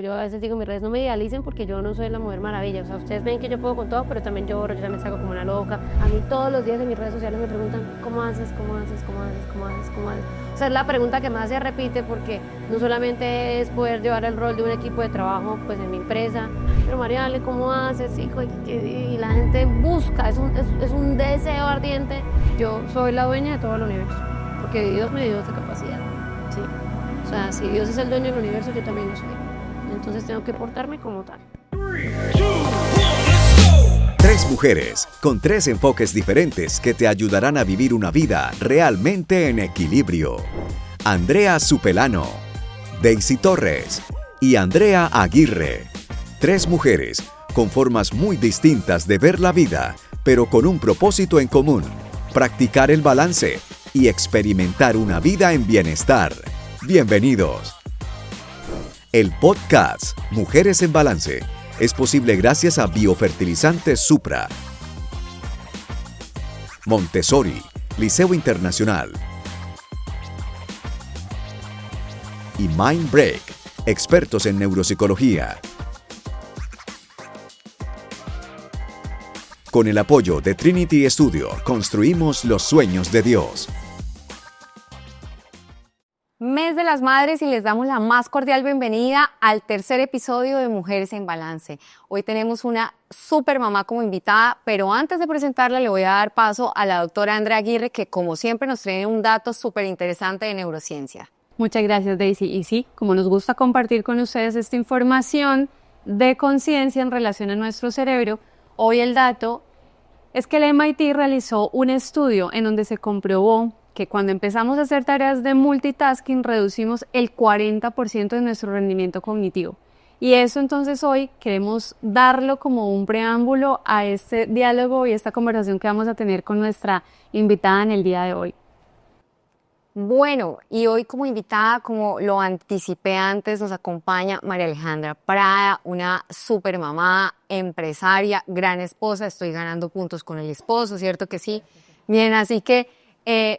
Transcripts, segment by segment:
Yo a veces digo en mis redes, no me idealicen porque yo no soy la Mujer Maravilla. O sea, ustedes ven que yo puedo con todo, pero también yo también salgo como una loca. A mí todos los días en mis redes sociales me preguntan, ¿cómo haces? ¿Cómo haces? ¿Cómo haces? ¿Cómo haces? ¿Cómo haces? O sea, es la pregunta que más se repite porque no solamente es poder llevar el rol de un equipo de trabajo pues en mi empresa, pero Mariale, ¿cómo haces, hijo? Y la gente busca, es un deseo ardiente. Yo soy la dueña de todo el universo, porque Dios me dio esa capacidad, ¿sí? O sea, si Dios es el dueño del universo, yo también lo soy. Entonces tengo que portarme como tal. 3 mujeres con 3 enfoques diferentes que te ayudarán a vivir una vida realmente en equilibrio. Andrea Supelano, Daisy Torres y Andrea Aguirre. 3 mujeres con formas muy distintas de ver la vida, pero con un propósito en común: practicar el balance y experimentar una vida en bienestar. Bienvenidos. El podcast Mujeres en Balance es posible gracias a Biofertilizantes Supra, Montessori, Liceo Internacional y Mind Break, expertos en neuropsicología. Con el apoyo de Trinity Studio, construimos los sueños de Dios. Mes de las Madres y les damos la más cordial bienvenida al tercer episodio de Mujeres en Balance. Hoy tenemos una super mamá como invitada, pero antes de presentarla le voy a dar paso a la doctora Andrea Aguirre, que como siempre nos trae un dato súper interesante de neurociencia. Muchas gracias, Daisy. Y sí, como nos gusta compartir con ustedes esta información de conciencia en relación a nuestro cerebro, hoy el dato es que el MIT realizó un estudio en donde se comprobó que cuando empezamos a hacer tareas de multitasking reducimos el 40% de nuestro rendimiento cognitivo. Y eso entonces hoy queremos darlo como un preámbulo a este diálogo y esta conversación que vamos a tener con nuestra invitada en el día de hoy. Bueno, y hoy como invitada, como lo anticipé antes, nos acompaña María Alejandra Prada, una super mamá, empresaria, gran esposa. Estoy ganando puntos con el esposo, ¿cierto que sí? Bien, así que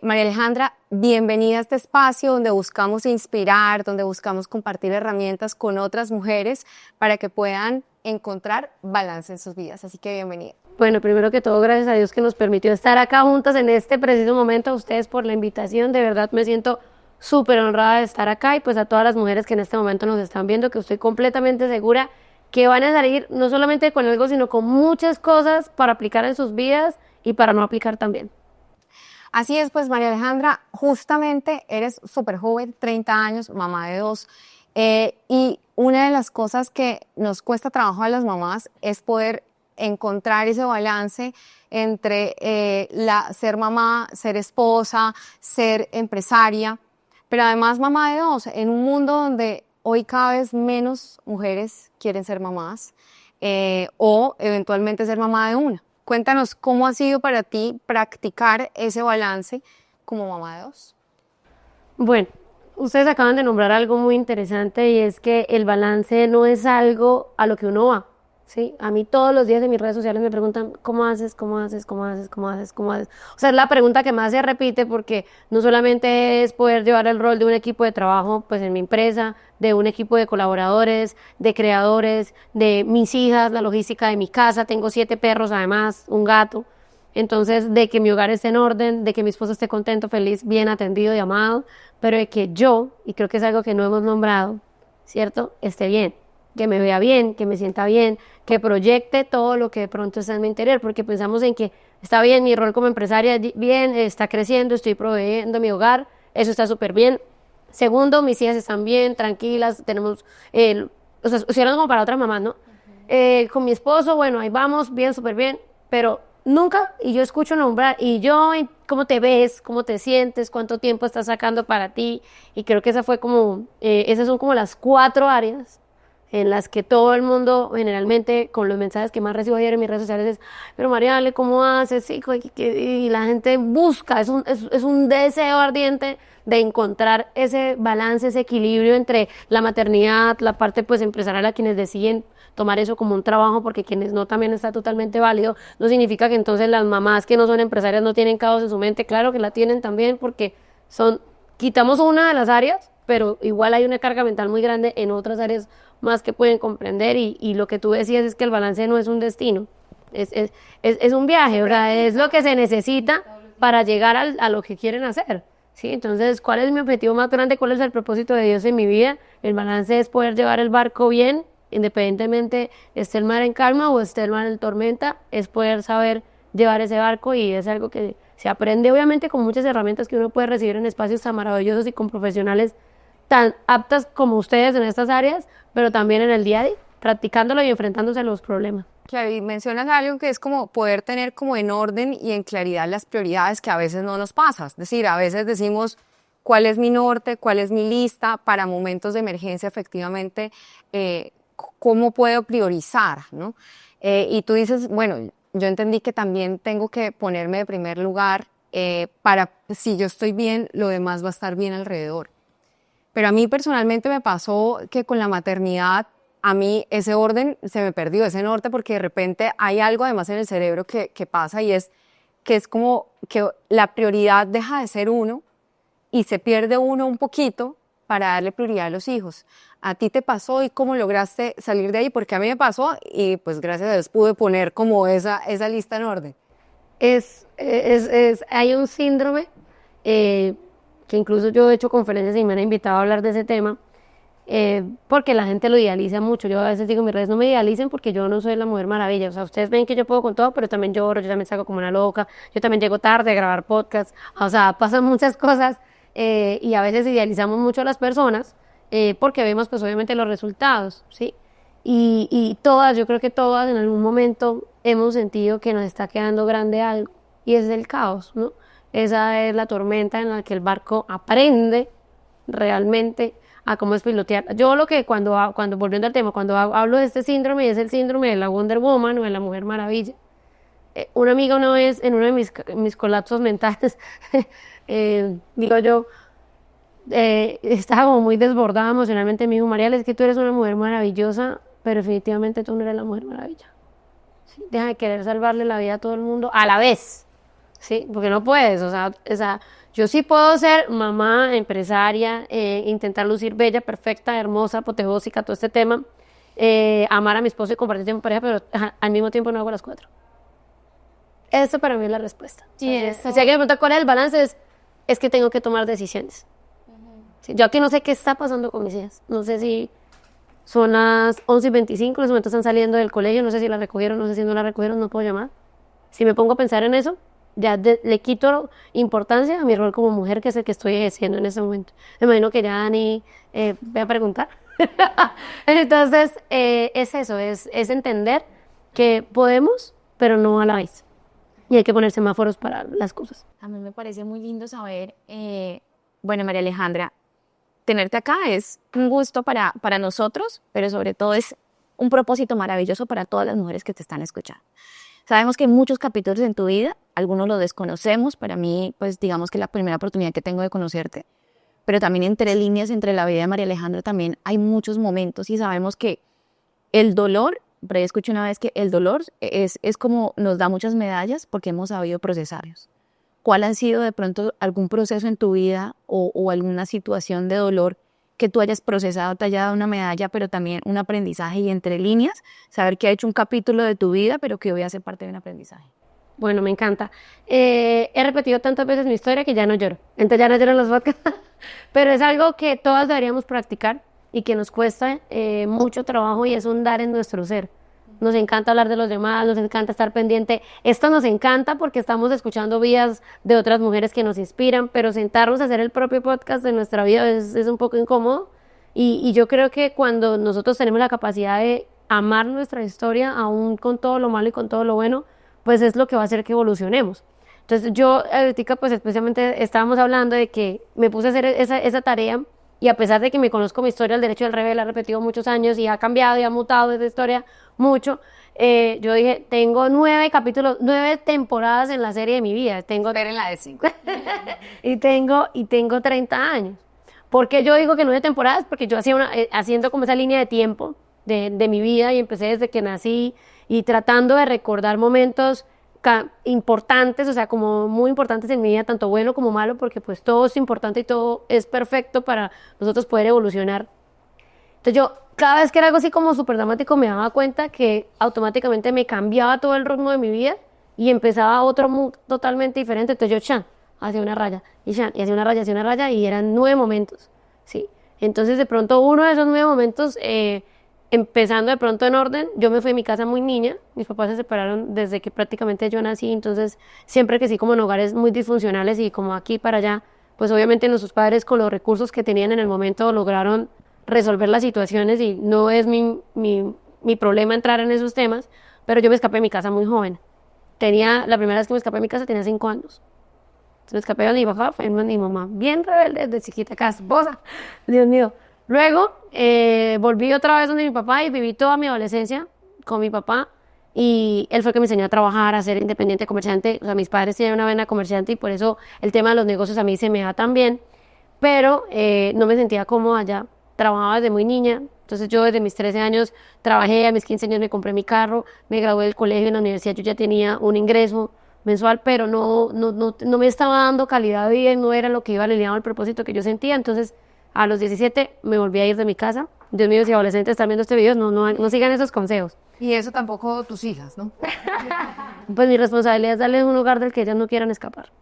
María Alejandra, bienvenida a este espacio donde buscamos inspirar, donde buscamos compartir herramientas con otras mujeres para que puedan encontrar balance en sus vidas. Así que bienvenida. Bueno, primero que todo, gracias a Dios que nos permitió estar acá juntas en este preciso momento. A ustedes por la invitación, de verdad me siento súper honrada de estar acá, y pues a todas las mujeres que en este momento nos están viendo, que estoy completamente segura que van a salir no solamente con algo, sino con muchas cosas para aplicar en sus vidas y para no aplicar también. Así es, pues María Alejandra, justamente eres súper joven, 30 años, mamá de 2, y una de las cosas que nos cuesta trabajo a las mamás es poder encontrar ese balance entre ser mamá, ser esposa, ser empresaria, pero además mamá de 2, en un mundo donde hoy cada vez menos mujeres quieren ser mamás o eventualmente ser mamá de una. Cuéntanos cómo ha sido para ti practicar ese balance como mamá de 2. Bueno, ustedes acaban de nombrar algo muy interesante, y es que el balance no es algo a lo que uno va, ¿sí? A mí todos los días en mis redes sociales me preguntan, ¿cómo haces? ¿Cómo haces? ¿Cómo haces? ¿Cómo haces? ¿Cómo haces? O sea, es la pregunta que más se repite porque no solamente es poder llevar el rol de un equipo de trabajo pues en mi empresa, de un equipo de colaboradores, de creadores, de mis hijas, la logística de mi casa. Tengo 7 perros, además, un gato. Entonces, de que mi hogar esté en orden, de que mi esposo esté contento, feliz, bien atendido y amado, pero de que yo, y creo que es algo que no hemos nombrado, ¿cierto?, esté bien, que me vea bien, que me sienta bien, que proyecte todo lo que de pronto está en mi interior, porque pensamos en que está bien, mi rol como empresaria, bien, está creciendo, estoy proveyendo mi hogar, eso está súper bien. Segundo, mis hijas están bien, tranquilas, tenemos, o sea, si eran como para otras mamás, ¿no? Con mi esposo, bueno, ahí vamos, bien, súper bien, pero nunca, y yo escucho nombrar, y yo, ¿cómo te ves? ¿Cómo te sientes? ¿Cuánto tiempo estás sacando para ti? Y creo que esas son como las 4 áreas en las que todo el mundo, generalmente, con los mensajes que más recibo ayer en mis redes sociales es, pero Mariale, ¿cómo haces? Y la gente busca, es un deseo ardiente de encontrar ese balance, ese equilibrio entre la maternidad, la parte pues empresarial, a quienes deciden tomar eso como un trabajo, porque quienes no, también está totalmente válido. No significa que entonces las mamás que no son empresarias no tienen caos en su mente, claro que la tienen también, porque quitamos una de las áreas, pero igual hay una carga mental muy grande en otras áreas más que pueden comprender y lo que tú decías es que el balance no es un destino, es un viaje, o sea, es lo que se necesita para llegar a lo que quieren hacer, ¿sí? Entonces, ¿cuál es mi objetivo más grande? ¿Cuál es el propósito de Dios en mi vida? El balance es poder llevar el barco bien, independientemente esté el mar en calma o esté el mar en tormenta, es poder saber llevar ese barco y es algo que se aprende obviamente con muchas herramientas que uno puede recibir en espacios tan maravillosos y con profesionales tan aptas como ustedes en estas áreas, pero también en el día a día, practicándolo y enfrentándose a los problemas. Claro, y mencionas algo que es como poder tener como en orden y en claridad las prioridades que a veces no nos pasa. Es decir, a veces decimos cuál es mi norte, cuál es mi lista para momentos de emergencia, efectivamente, cómo puedo priorizar, ¿no? Y tú dices, bueno, yo entendí que también tengo que ponerme de primer lugar para, si yo estoy bien, lo demás va a estar bien alrededor. Pero a mí personalmente me pasó que con la maternidad, a mí ese orden se me perdió, ese norte, porque de repente hay algo además en el cerebro que pasa y es que es como que la prioridad deja de ser uno y se pierde uno un poquito para darle prioridad a los hijos. ¿A ti te pasó y cómo lograste salir de ahí? Porque a mí me pasó y pues gracias a Dios pude poner como esa lista en orden. Hay un síndrome que incluso yo he hecho conferencias y me han invitado a hablar de ese tema, porque la gente lo idealiza mucho. Yo a veces digo en mis redes, no me idealicen porque yo no soy la Mujer Maravilla. O sea, ustedes ven que yo puedo con todo, pero también lloro, yo también salgo como una loca, yo también llego tarde a grabar podcasts. O sea, pasan muchas cosas y a veces idealizamos mucho a las personas porque vemos pues obviamente los resultados, ¿sí? Y todas, yo creo que todas en algún momento hemos sentido que nos está quedando grande algo y es el caos, ¿no? Esa es la tormenta en la que el barco aprende realmente a cómo es pilotear. Yo lo que cuando volviendo al tema, cuando hablo de este síndrome, es el síndrome de la Wonder Woman o de la Mujer Maravilla. Una amiga una vez, en uno de mis colapsos mentales, digo yo, estaba como muy desbordada emocionalmente, me dijo, Marial, es que tú eres una mujer maravillosa, pero definitivamente tú no eres la Mujer Maravilla. ¿Sí? Deja de querer salvarle la vida a todo el mundo a la vez, ¿sí? Porque no puedes, o sea, yo sí puedo ser mamá, empresaria, intentar lucir bella, perfecta, hermosa, apoteósica, todo este tema, amar a mi esposo y compartir tiempo en pareja, pero al mismo tiempo no hago las cuatro. Eso para mí es la respuesta. Sí, si alguien me pregunta cuál es el balance, es que tengo que tomar decisiones. Sí, yo aquí no sé qué está pasando con mis hijas. No sé si son las 11:25, en ese momento están saliendo del colegio, no sé si la recogieron, no sé si no la recogieron, no puedo llamar. Si me pongo a pensar en eso, ya le quito importancia a mi rol como mujer, que es el que estoy ejerciendo en ese momento. Me imagino que ya Dani voy a preguntar. Entonces, es eso, es entender que podemos, pero no a la vez. Y hay que poner semáforos para las cosas. A mí me parece muy lindo saber, bueno, María Alejandra, tenerte acá es un gusto para nosotros, pero sobre todo es un propósito maravilloso para todas las mujeres que te están escuchando. Sabemos que hay muchos capítulos en tu vida, algunos lo desconocemos, para mí, pues digamos que es la primera oportunidad que tengo de conocerte, pero también entre líneas, entre la vida de María Alejandra también hay muchos momentos y sabemos que el dolor, por ahí escuché una vez que el dolor es como nos da muchas medallas porque hemos sabido procesarlos. ¿Cuál ha sido de pronto algún proceso en tu vida o alguna situación de dolor que tú hayas procesado, te haya dado una medalla, pero también un aprendizaje y entre líneas, saber que ha hecho un capítulo de tu vida, pero que hoy hace parte de un aprendizaje? Bueno, me encanta. He repetido tantas veces mi historia que ya no lloro. Entonces ya no lloro en los podcasts, pero es algo que todas deberíamos practicar y que nos cuesta mucho trabajo y es un dar en nuestro ser. Nos encanta hablar de los demás, nos encanta estar pendiente. Esto nos encanta porque estamos escuchando vidas de otras mujeres que nos inspiran, pero sentarnos a hacer el propio podcast de nuestra vida es un poco incómodo. Y yo creo que cuando nosotros tenemos la capacidad de amar nuestra historia, aún con todo lo malo y con todo lo bueno, pues es lo que va a hacer que evolucionemos. Entonces yo, ahorita pues especialmente estábamos hablando de que me puse a hacer esa tarea y a pesar de que me conozco mi historia, el derecho del revés la he repetido muchos años y ha cambiado y ha mutado esa historia mucho, yo dije, tengo 9 temporadas en la serie de mi vida. Esperen la de 5. y tengo 30 años. ¿Por qué yo digo que 9 temporadas? Porque yo haciendo como esa línea de tiempo de mi vida y empecé desde que nací y tratando de recordar momentos importantes, o sea, como muy importantes en mi vida, tanto bueno como malo, porque pues todo es importante y todo es perfecto para nosotros poder evolucionar. Entonces yo, cada vez que era algo así como súper dramático, me daba cuenta que automáticamente me cambiaba todo el ritmo de mi vida y empezaba otro mood totalmente diferente. Entonces yo, chan, hacía una raya, y chan, y hacía una raya, y eran 9 momentos, ¿sí? Entonces de pronto uno de esos 9 momentos, empezando de pronto en orden, yo me fui de mi casa muy niña, mis papás se separaron desde que prácticamente yo nací, entonces siempre que sí como en hogares muy disfuncionales y como aquí para allá, pues obviamente nuestros padres con los recursos que tenían en el momento lograron resolver las situaciones y no es mi problema entrar en esos temas, pero yo me escapé de mi casa muy joven. La primera vez que me escapé de mi casa tenía 5 años. Entonces me escapé de mi papá, fue mi mamá, bien rebelde desde chiquita, casposa, Dios mío. Luego volví otra vez donde mi papá y viví toda mi adolescencia con mi papá y él fue el que me enseñó a trabajar, a ser independiente comerciante. O sea, mis padres tienen una vena comerciante y por eso el tema de los negocios a mí se me da tan bien, pero no me sentía cómoda allá. Trabajaba desde muy niña, entonces yo desde mis 13 años trabajé, a mis 15 años me compré mi carro, me gradué del colegio, en la universidad yo ya tenía un ingreso mensual, pero no me estaba dando calidad de vida y no era lo que iba alineado al propósito que yo sentía. Entonces a los 17 me volví a ir de mi casa. Dios mío, si adolescentes están viendo este video, no sigan esos consejos. Y eso tampoco tus hijas, ¿no? Pues mi responsabilidad es darles un lugar del que ellas no quieran escapar.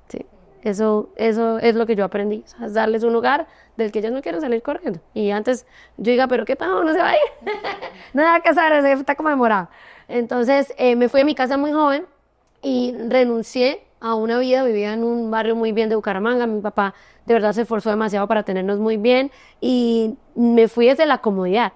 Sí, eso es lo que yo aprendí, o sea, es darles un lugar del que ellas no quieren salir corriendo. Y antes yo diga, pero ¿qué tal? ¿No se va a ir? Nada que saber, está como demorado. Entonces me fui de mi casa muy joven y renuncié a una vida, vivía en un barrio muy bien de Bucaramanga, mi papá de verdad se esforzó demasiado para tenernos muy bien y me fui desde la comodidad,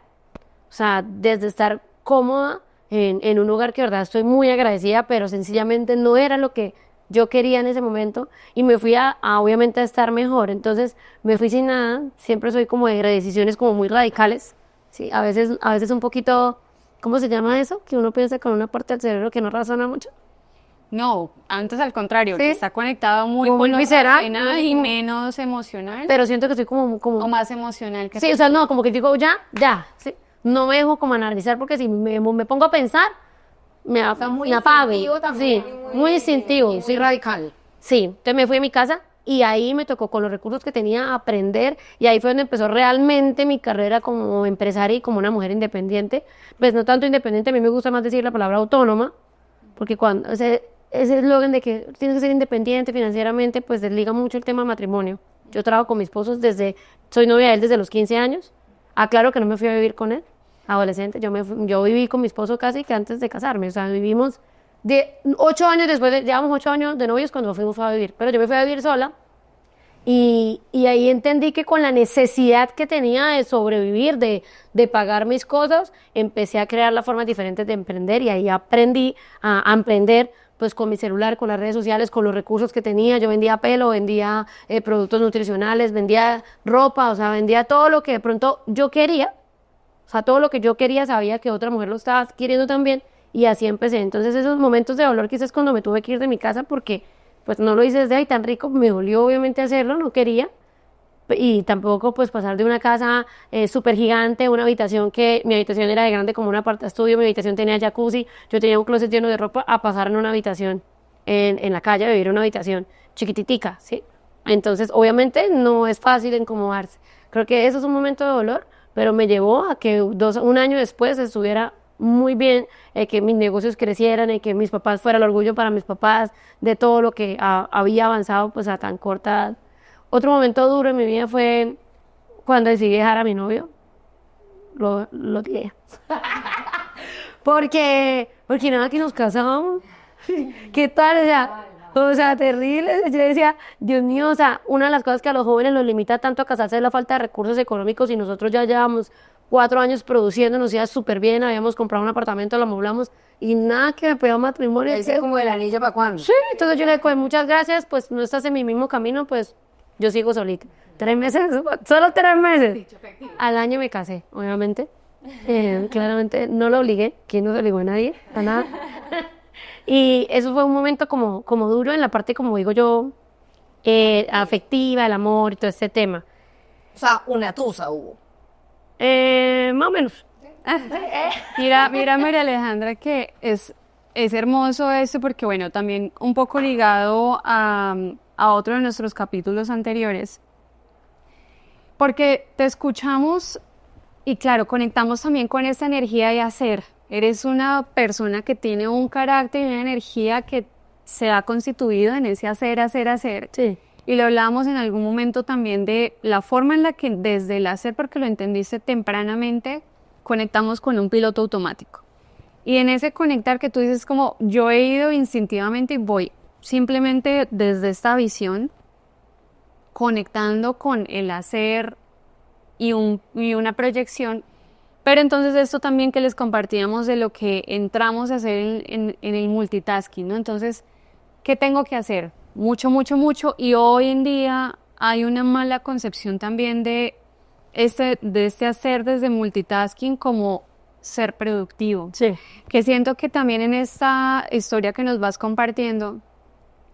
o sea, desde estar cómoda en un lugar que de verdad estoy muy agradecida, pero sencillamente no era lo que yo quería en ese momento y me fui obviamente a estar mejor. Entonces me fui sin nada, siempre soy como de decisiones como muy radicales, ¿sí? A veces un poquito, ¿cómo se llama eso? Que uno piensa con una parte del cerebro que no razona mucho. No, antes al contrario, ¿Sí? que está conectado muy Como con muy lo visceral. racional y menos emocional. Pero siento que soy como O más emocional que sí, o sea, no, como que digo, ya, sí. No me dejo como analizar porque si me pongo a pensar, me apago. Sí, muy instintivo, sí, radical. sí. Entonces me fui a mi casa y ahí me tocó con los recursos que tenía aprender y ahí fue donde empezó realmente mi carrera como empresaria y como una mujer independiente. Pues no tanto independiente, a mí me gusta más decir la palabra autónoma, porque cuando ese eslogan de que tienes que ser independiente financieramente, pues desliga mucho el tema del matrimonio. Yo trabajo con mi esposo soy novia de él desde los 15 años. Aclaro que no me fui a vivir con él, adolescente. Yo viví con mi esposo casi que antes de casarme. O sea, vivimos 8 años después, llevamos 8 años de novios cuando fuimos a vivir. Pero yo me fui a vivir sola y ahí entendí que con la necesidad que tenía de sobrevivir, de pagar mis cosas, empecé a crear las formas diferentes de emprender y ahí aprendí a emprender pues con mi celular, con las redes sociales, con los recursos que tenía. Yo vendía pelo, vendía productos nutricionales, vendía ropa, o sea, vendía todo lo que de pronto yo quería. O sea, todo lo que yo quería, sabía que otra mujer lo estaba queriendo también y así empecé. Entonces esos momentos de dolor quizás cuando me tuve que ir de mi casa porque pues no lo hice desde ahí tan rico, me dolió obviamente hacerlo, no quería. Y tampoco pues pasar de una casa súper gigante, una habitación que mi habitación era de grande como un apartaestudio, mi habitación tenía jacuzzi, yo tenía un closet lleno de ropa, a pasar en una habitación en la calle, a vivir en una habitación chiquititica, ¿sí? Entonces obviamente no es fácil incomodarse. Creo que eso es un momento de dolor, pero me llevó a que un año después estuviera muy bien, que mis negocios crecieran y que mis papás fueran el orgullo para mis papás de todo lo que había avanzado pues a tan corta edad. Otro momento duro en mi vida fue cuando decidí dejar a mi novio. Lo tiré. porque nada que nos casamos. ¿Qué tal? O sea, terrible. Yo decía, Dios mío, o sea, una de las cosas que a los jóvenes los limita tanto a casarse es la falta de recursos económicos y nosotros ya llevamos 4 años produciendo, nos iba súper bien, habíamos comprado un apartamento, lo amoblamos y nada que me pegó matrimonio. Ese es como el anillo para cuándo. Sí, entonces yo le digo, muchas gracias, pues no estás en mi mismo camino, pues yo sigo solita. 3 meses, solo 3 meses. Al año me casé, obviamente. Claramente no lo obligué, ¿quién no se obligó a nadie? A nada. Y eso fue un momento como duro en la parte, como digo yo, afectiva, el amor y todo este tema. O sea, una tusa hubo. Más o menos. Mira, María Alejandra, que es hermoso esto porque, bueno, también un poco ligado a otro de nuestros capítulos anteriores, porque te escuchamos Y claro, conectamos también con esa energía de hacer. Eres una persona que tiene un carácter y una energía que se ha constituido en ese hacer, hacer, hacer. Sí. Y lo hablábamos en algún momento también de la forma en la que desde el hacer, porque lo entendiste tempranamente, conectamos con un piloto automático. Y en ese conectar que tú dices como yo he ido instintivamente y voy simplemente desde esta visión, conectando con el hacer y una proyección. Pero entonces esto también que les compartíamos de lo que entramos a hacer en el multitasking, ¿no? Entonces, ¿qué tengo que hacer? Mucho, mucho, mucho. Y hoy en día hay una mala concepción también de este hacer desde multitasking como ser productivo. Sí. Que siento que también en esta historia que nos vas compartiendo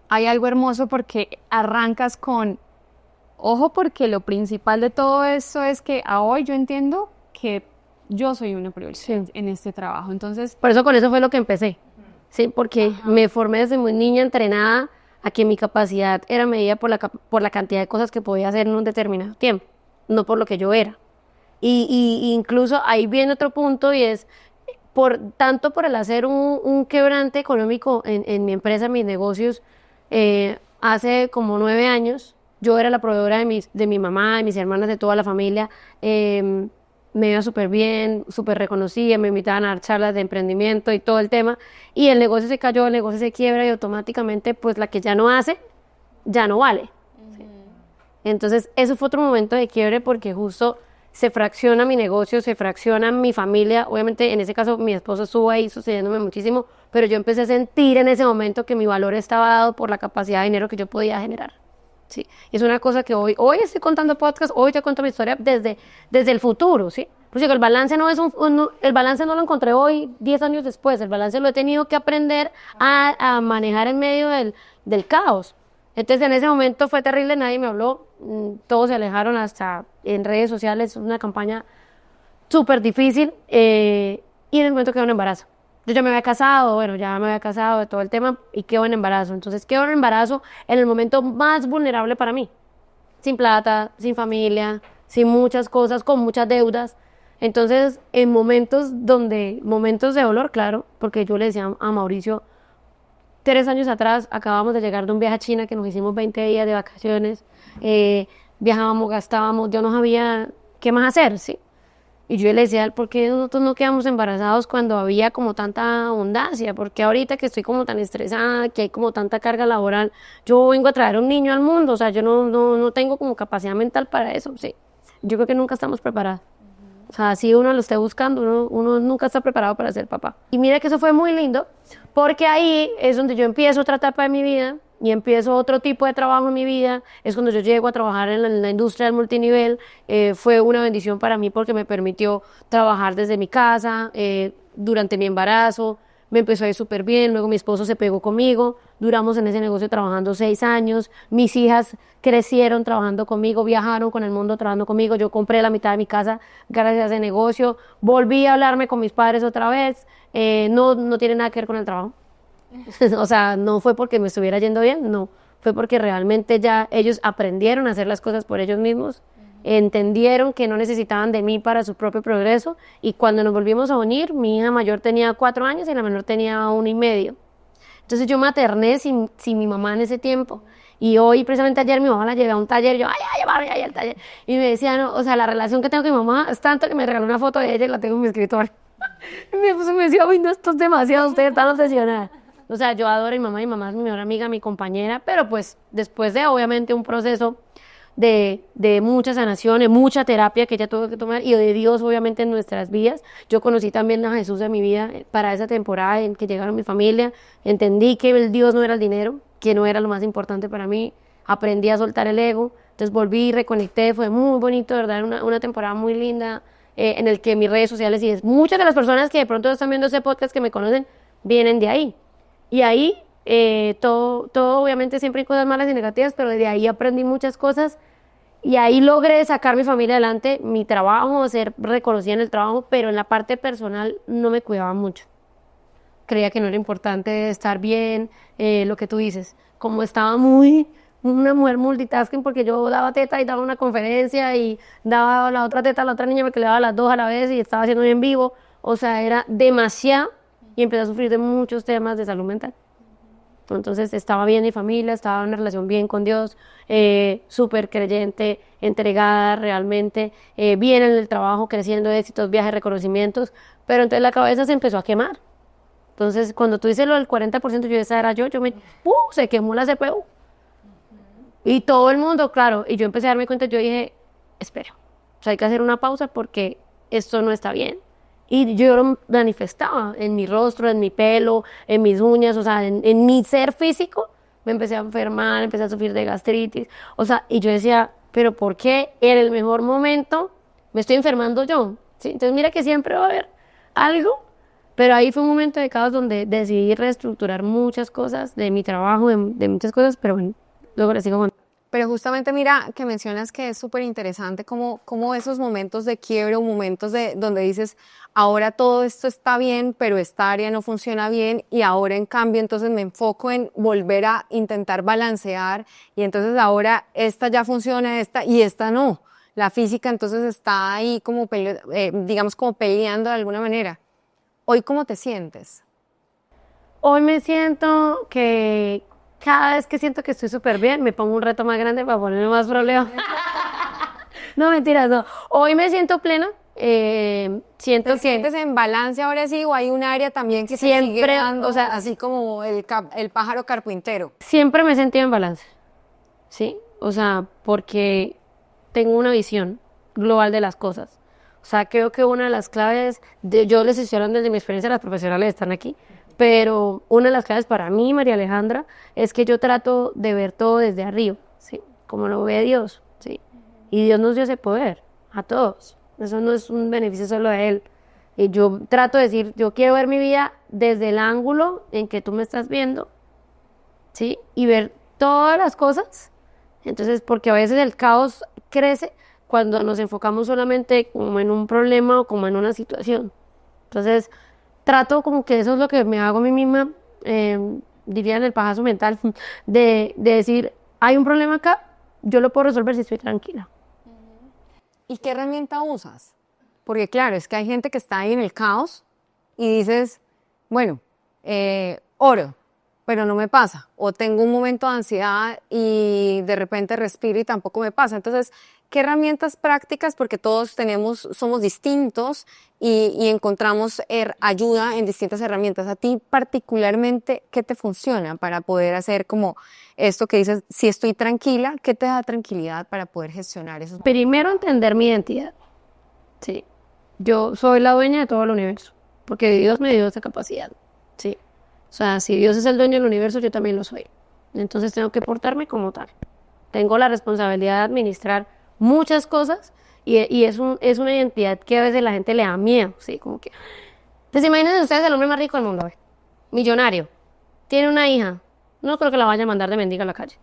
hay algo hermoso porque arrancas con, ojo, porque lo principal de todo esto es que a hoy yo entiendo que yo soy una prioridad en este trabajo. Entonces, Por eso con eso fue lo que empecé, ¿sí? Porque me formé desde muy niña entrenada a que mi capacidad era medida por la cantidad de cosas que podía hacer en un determinado tiempo, no por lo que yo era. Y incluso ahí viene otro punto y es, tanto por el hacer un quebrante económico en mi empresa, en mis negocios, hace como 9 años, yo era la proveedora de mi mamá, de mis hermanas, de toda la familia. Me iba súper bien, súper reconocida, me invitaban a dar charlas de emprendimiento y todo el tema. Y el negocio se cayó, el negocio se quiebra y automáticamente pues la que ya no hace, ya no vale. Entonces eso fue otro momento de quiebre porque justo se fracciona mi negocio, se fracciona mi familia. Obviamente en ese caso mi esposo estuvo ahí sucediéndome muchísimo, pero yo empecé a sentir en ese momento que mi valor estaba dado por la capacidad de dinero que yo podía generar. Sí, es una cosa que hoy estoy contando podcast, hoy te cuento mi historia desde el futuro, ¿sí? Pues digo, el balance no es el balance no lo encontré hoy, 10 años después, el balance lo he tenido que aprender a manejar en medio del caos. Entonces en ese momento fue terrible, nadie me habló, todos se alejaron hasta en redes sociales, una campaña súper difícil, y en el momento quedó en embarazo. Yo ya me había casado, de todo el tema y quedo en embarazo. Entonces quedo en embarazo en el momento más vulnerable para mí. Sin plata, sin familia, sin muchas cosas, con muchas deudas. Entonces en momentos de dolor, claro, porque yo le decía a Mauricio, 3 años atrás acabamos de llegar de un viaje a China que nos hicimos 20 días de vacaciones. Viajábamos, gastábamos, yo no sabía qué más hacer, ¿sí? Y yo le decía, ¿por qué nosotros no quedamos embarazados cuando había como tanta abundancia? Porque ahorita que estoy como tan estresada, que hay como tanta carga laboral, yo vengo a traer un niño al mundo, o sea, yo no tengo como capacidad mental para eso, sí. Yo creo que nunca estamos preparados. O sea, si uno lo esté buscando, uno nunca está preparado para ser papá. Y mira que eso fue muy lindo, porque ahí es donde yo empiezo otra etapa de mi vida, y empiezo otro tipo de trabajo en mi vida. Es cuando yo llego a trabajar en la industria del multinivel. Fue una bendición para mí porque me permitió trabajar desde mi casa durante mi embarazo. Me empezó a ir súper bien, luego mi esposo se pegó conmigo, duramos en ese negocio trabajando 6 años, mis hijas crecieron trabajando conmigo, viajaron con el mundo trabajando conmigo, yo compré la mitad de mi casa gracias a ese negocio, volví a hablarme con mis padres otra vez, no tiene nada que ver con el trabajo. O sea, no fue porque me estuviera yendo bien, no, fue porque realmente ya ellos aprendieron a hacer las cosas por ellos mismos, entendieron que no necesitaban de mí para su propio progreso, y cuando nos volvimos a unir, mi hija mayor tenía 4 años y la menor tenía 1 y medio. Entonces yo materné sin mi mamá en ese tiempo, y hoy precisamente ayer mi mamá la llevé a un taller, y yo, ay, al taller, y me decía, no, o sea, la relación que tengo con mi mamá es tanto que me regaló una foto de ella y la tengo en mi escritorio. Y mi esposo me decía, uy, no, esto es demasiado, ustedes están obsesionadas. O sea, yo adoro a mi mamá es mi mejor amiga, mi compañera, pero pues después de obviamente un proceso de mucha sanación, mucha terapia que ella tuvo que tomar, y de Dios obviamente en nuestras vidas. Yo conocí también a Jesús en mi vida para esa temporada en que llegaron mi familia, entendí que el Dios no era el dinero, que no era lo más importante para mí, aprendí a soltar el ego, entonces volví, reconecté, fue muy bonito, de verdad, una temporada muy linda, en el que mis redes sociales, y muchas de las personas que de pronto están viendo ese podcast que me conocen, vienen de ahí. Y ahí, todo obviamente siempre hay cosas malas y negativas, pero de ahí aprendí muchas cosas, y ahí logré sacar mi familia adelante, mi trabajo, ser reconocida en el trabajo, pero en la parte personal no me cuidaba mucho. Creía que no era importante estar bien, lo que tú dices. Como estaba muy una mujer multitasking porque yo daba teta y daba una conferencia y daba la otra teta a la otra niña porque le daba las dos a la vez y estaba haciendo en vivo. O sea, era demasiado y empecé a sufrir de muchos temas de salud mental. Entonces estaba bien mi familia, estaba en una relación bien con Dios, súper creyente, entregada realmente, bien en el trabajo, creciendo, éxitos, viajes, reconocimientos, pero entonces la cabeza se empezó a quemar. Entonces cuando tú dices lo del 40%, esa era yo se quemó la CPU. Y todo el mundo, claro, y yo empecé a darme cuenta, yo dije, espera, o sea, hay que hacer una pausa porque esto no está bien. Y yo lo manifestaba en mi rostro, en mi pelo, en mis uñas, o sea, en mi ser físico. Me empecé a enfermar, empecé a sufrir de gastritis. O sea, y yo decía, ¿pero por qué en el mejor momento me estoy enfermando yo? ¿Sí? Entonces mira que siempre va a haber algo. Pero ahí fue un momento de caos donde decidí reestructurar muchas cosas de mi trabajo, de muchas cosas, pero bueno, luego les sigo contando. Pero justamente mira que mencionas que es súper interesante como esos momentos de quiebre o momentos donde dices, ahora todo esto está bien, pero esta área no funciona bien y ahora en cambio entonces me enfoco en volver a intentar balancear y entonces ahora esta ya funciona, esta y esta no. La física entonces está ahí como, digamos, como peleando de alguna manera. ¿Hoy cómo te sientes? Hoy me siento que cada vez que siento que estoy súper bien, me pongo un reto más grande para ponerme más problemas. No, mentiras, no. Hoy me siento plena. Siento ¿Te sientes en balance ahora sí o hay un área también que se sigue dando, o sea, así como el pájaro carpintero? Siempre me he sentido en balance, ¿sí? O sea, porque tengo una visión global de las cosas. O sea, creo que una de las claves, yo les estoy hablando desde mi experiencia, las profesionales están aquí, pero una de las claves para mí, María Alejandra, es que yo trato de ver todo desde arriba, ¿sí? Como lo ve Dios, ¿sí? Y Dios nos dio ese poder a todos. Eso no es un beneficio solo de Él. Y yo trato de decir, yo quiero ver mi vida desde el ángulo en que tú me estás viendo, ¿sí? Y ver todas las cosas. Entonces, porque a veces el caos crece cuando nos enfocamos solamente como en un problema o como en una situación. Entonces, trato como que eso es lo que me hago a mí misma, diría en el pajazo mental, de decir, hay un problema acá, yo lo puedo resolver si estoy tranquila. ¿Y qué herramienta usas? Porque claro, es que hay gente que está ahí en el caos y dices, bueno, oro, pero no me pasa. O tengo un momento de ansiedad y de repente respiro y tampoco me pasa. Entonces, ¿qué herramientas prácticas? Porque todos somos distintos y encontramos ayuda en distintas herramientas. A ti particularmente, ¿qué te funciona para poder hacer como esto que dices, si estoy tranquila, ¿qué te da tranquilidad para poder gestionar eso? Primero, entender mi identidad. Sí. Yo soy la dueña de todo el universo, porque Dios me dio esa capacidad. Sí. O sea, si Dios es el dueño del universo, yo también lo soy. Entonces tengo que portarme como tal. Tengo la responsabilidad de administrar muchas cosas y es una identidad que a veces la gente le da miedo, ¿sí? Como que... Entonces imagínense ustedes el hombre más rico del mundo, ¿ve? Millonario, tiene una hija, no creo que la vaya a mandar de mendiga a la calle,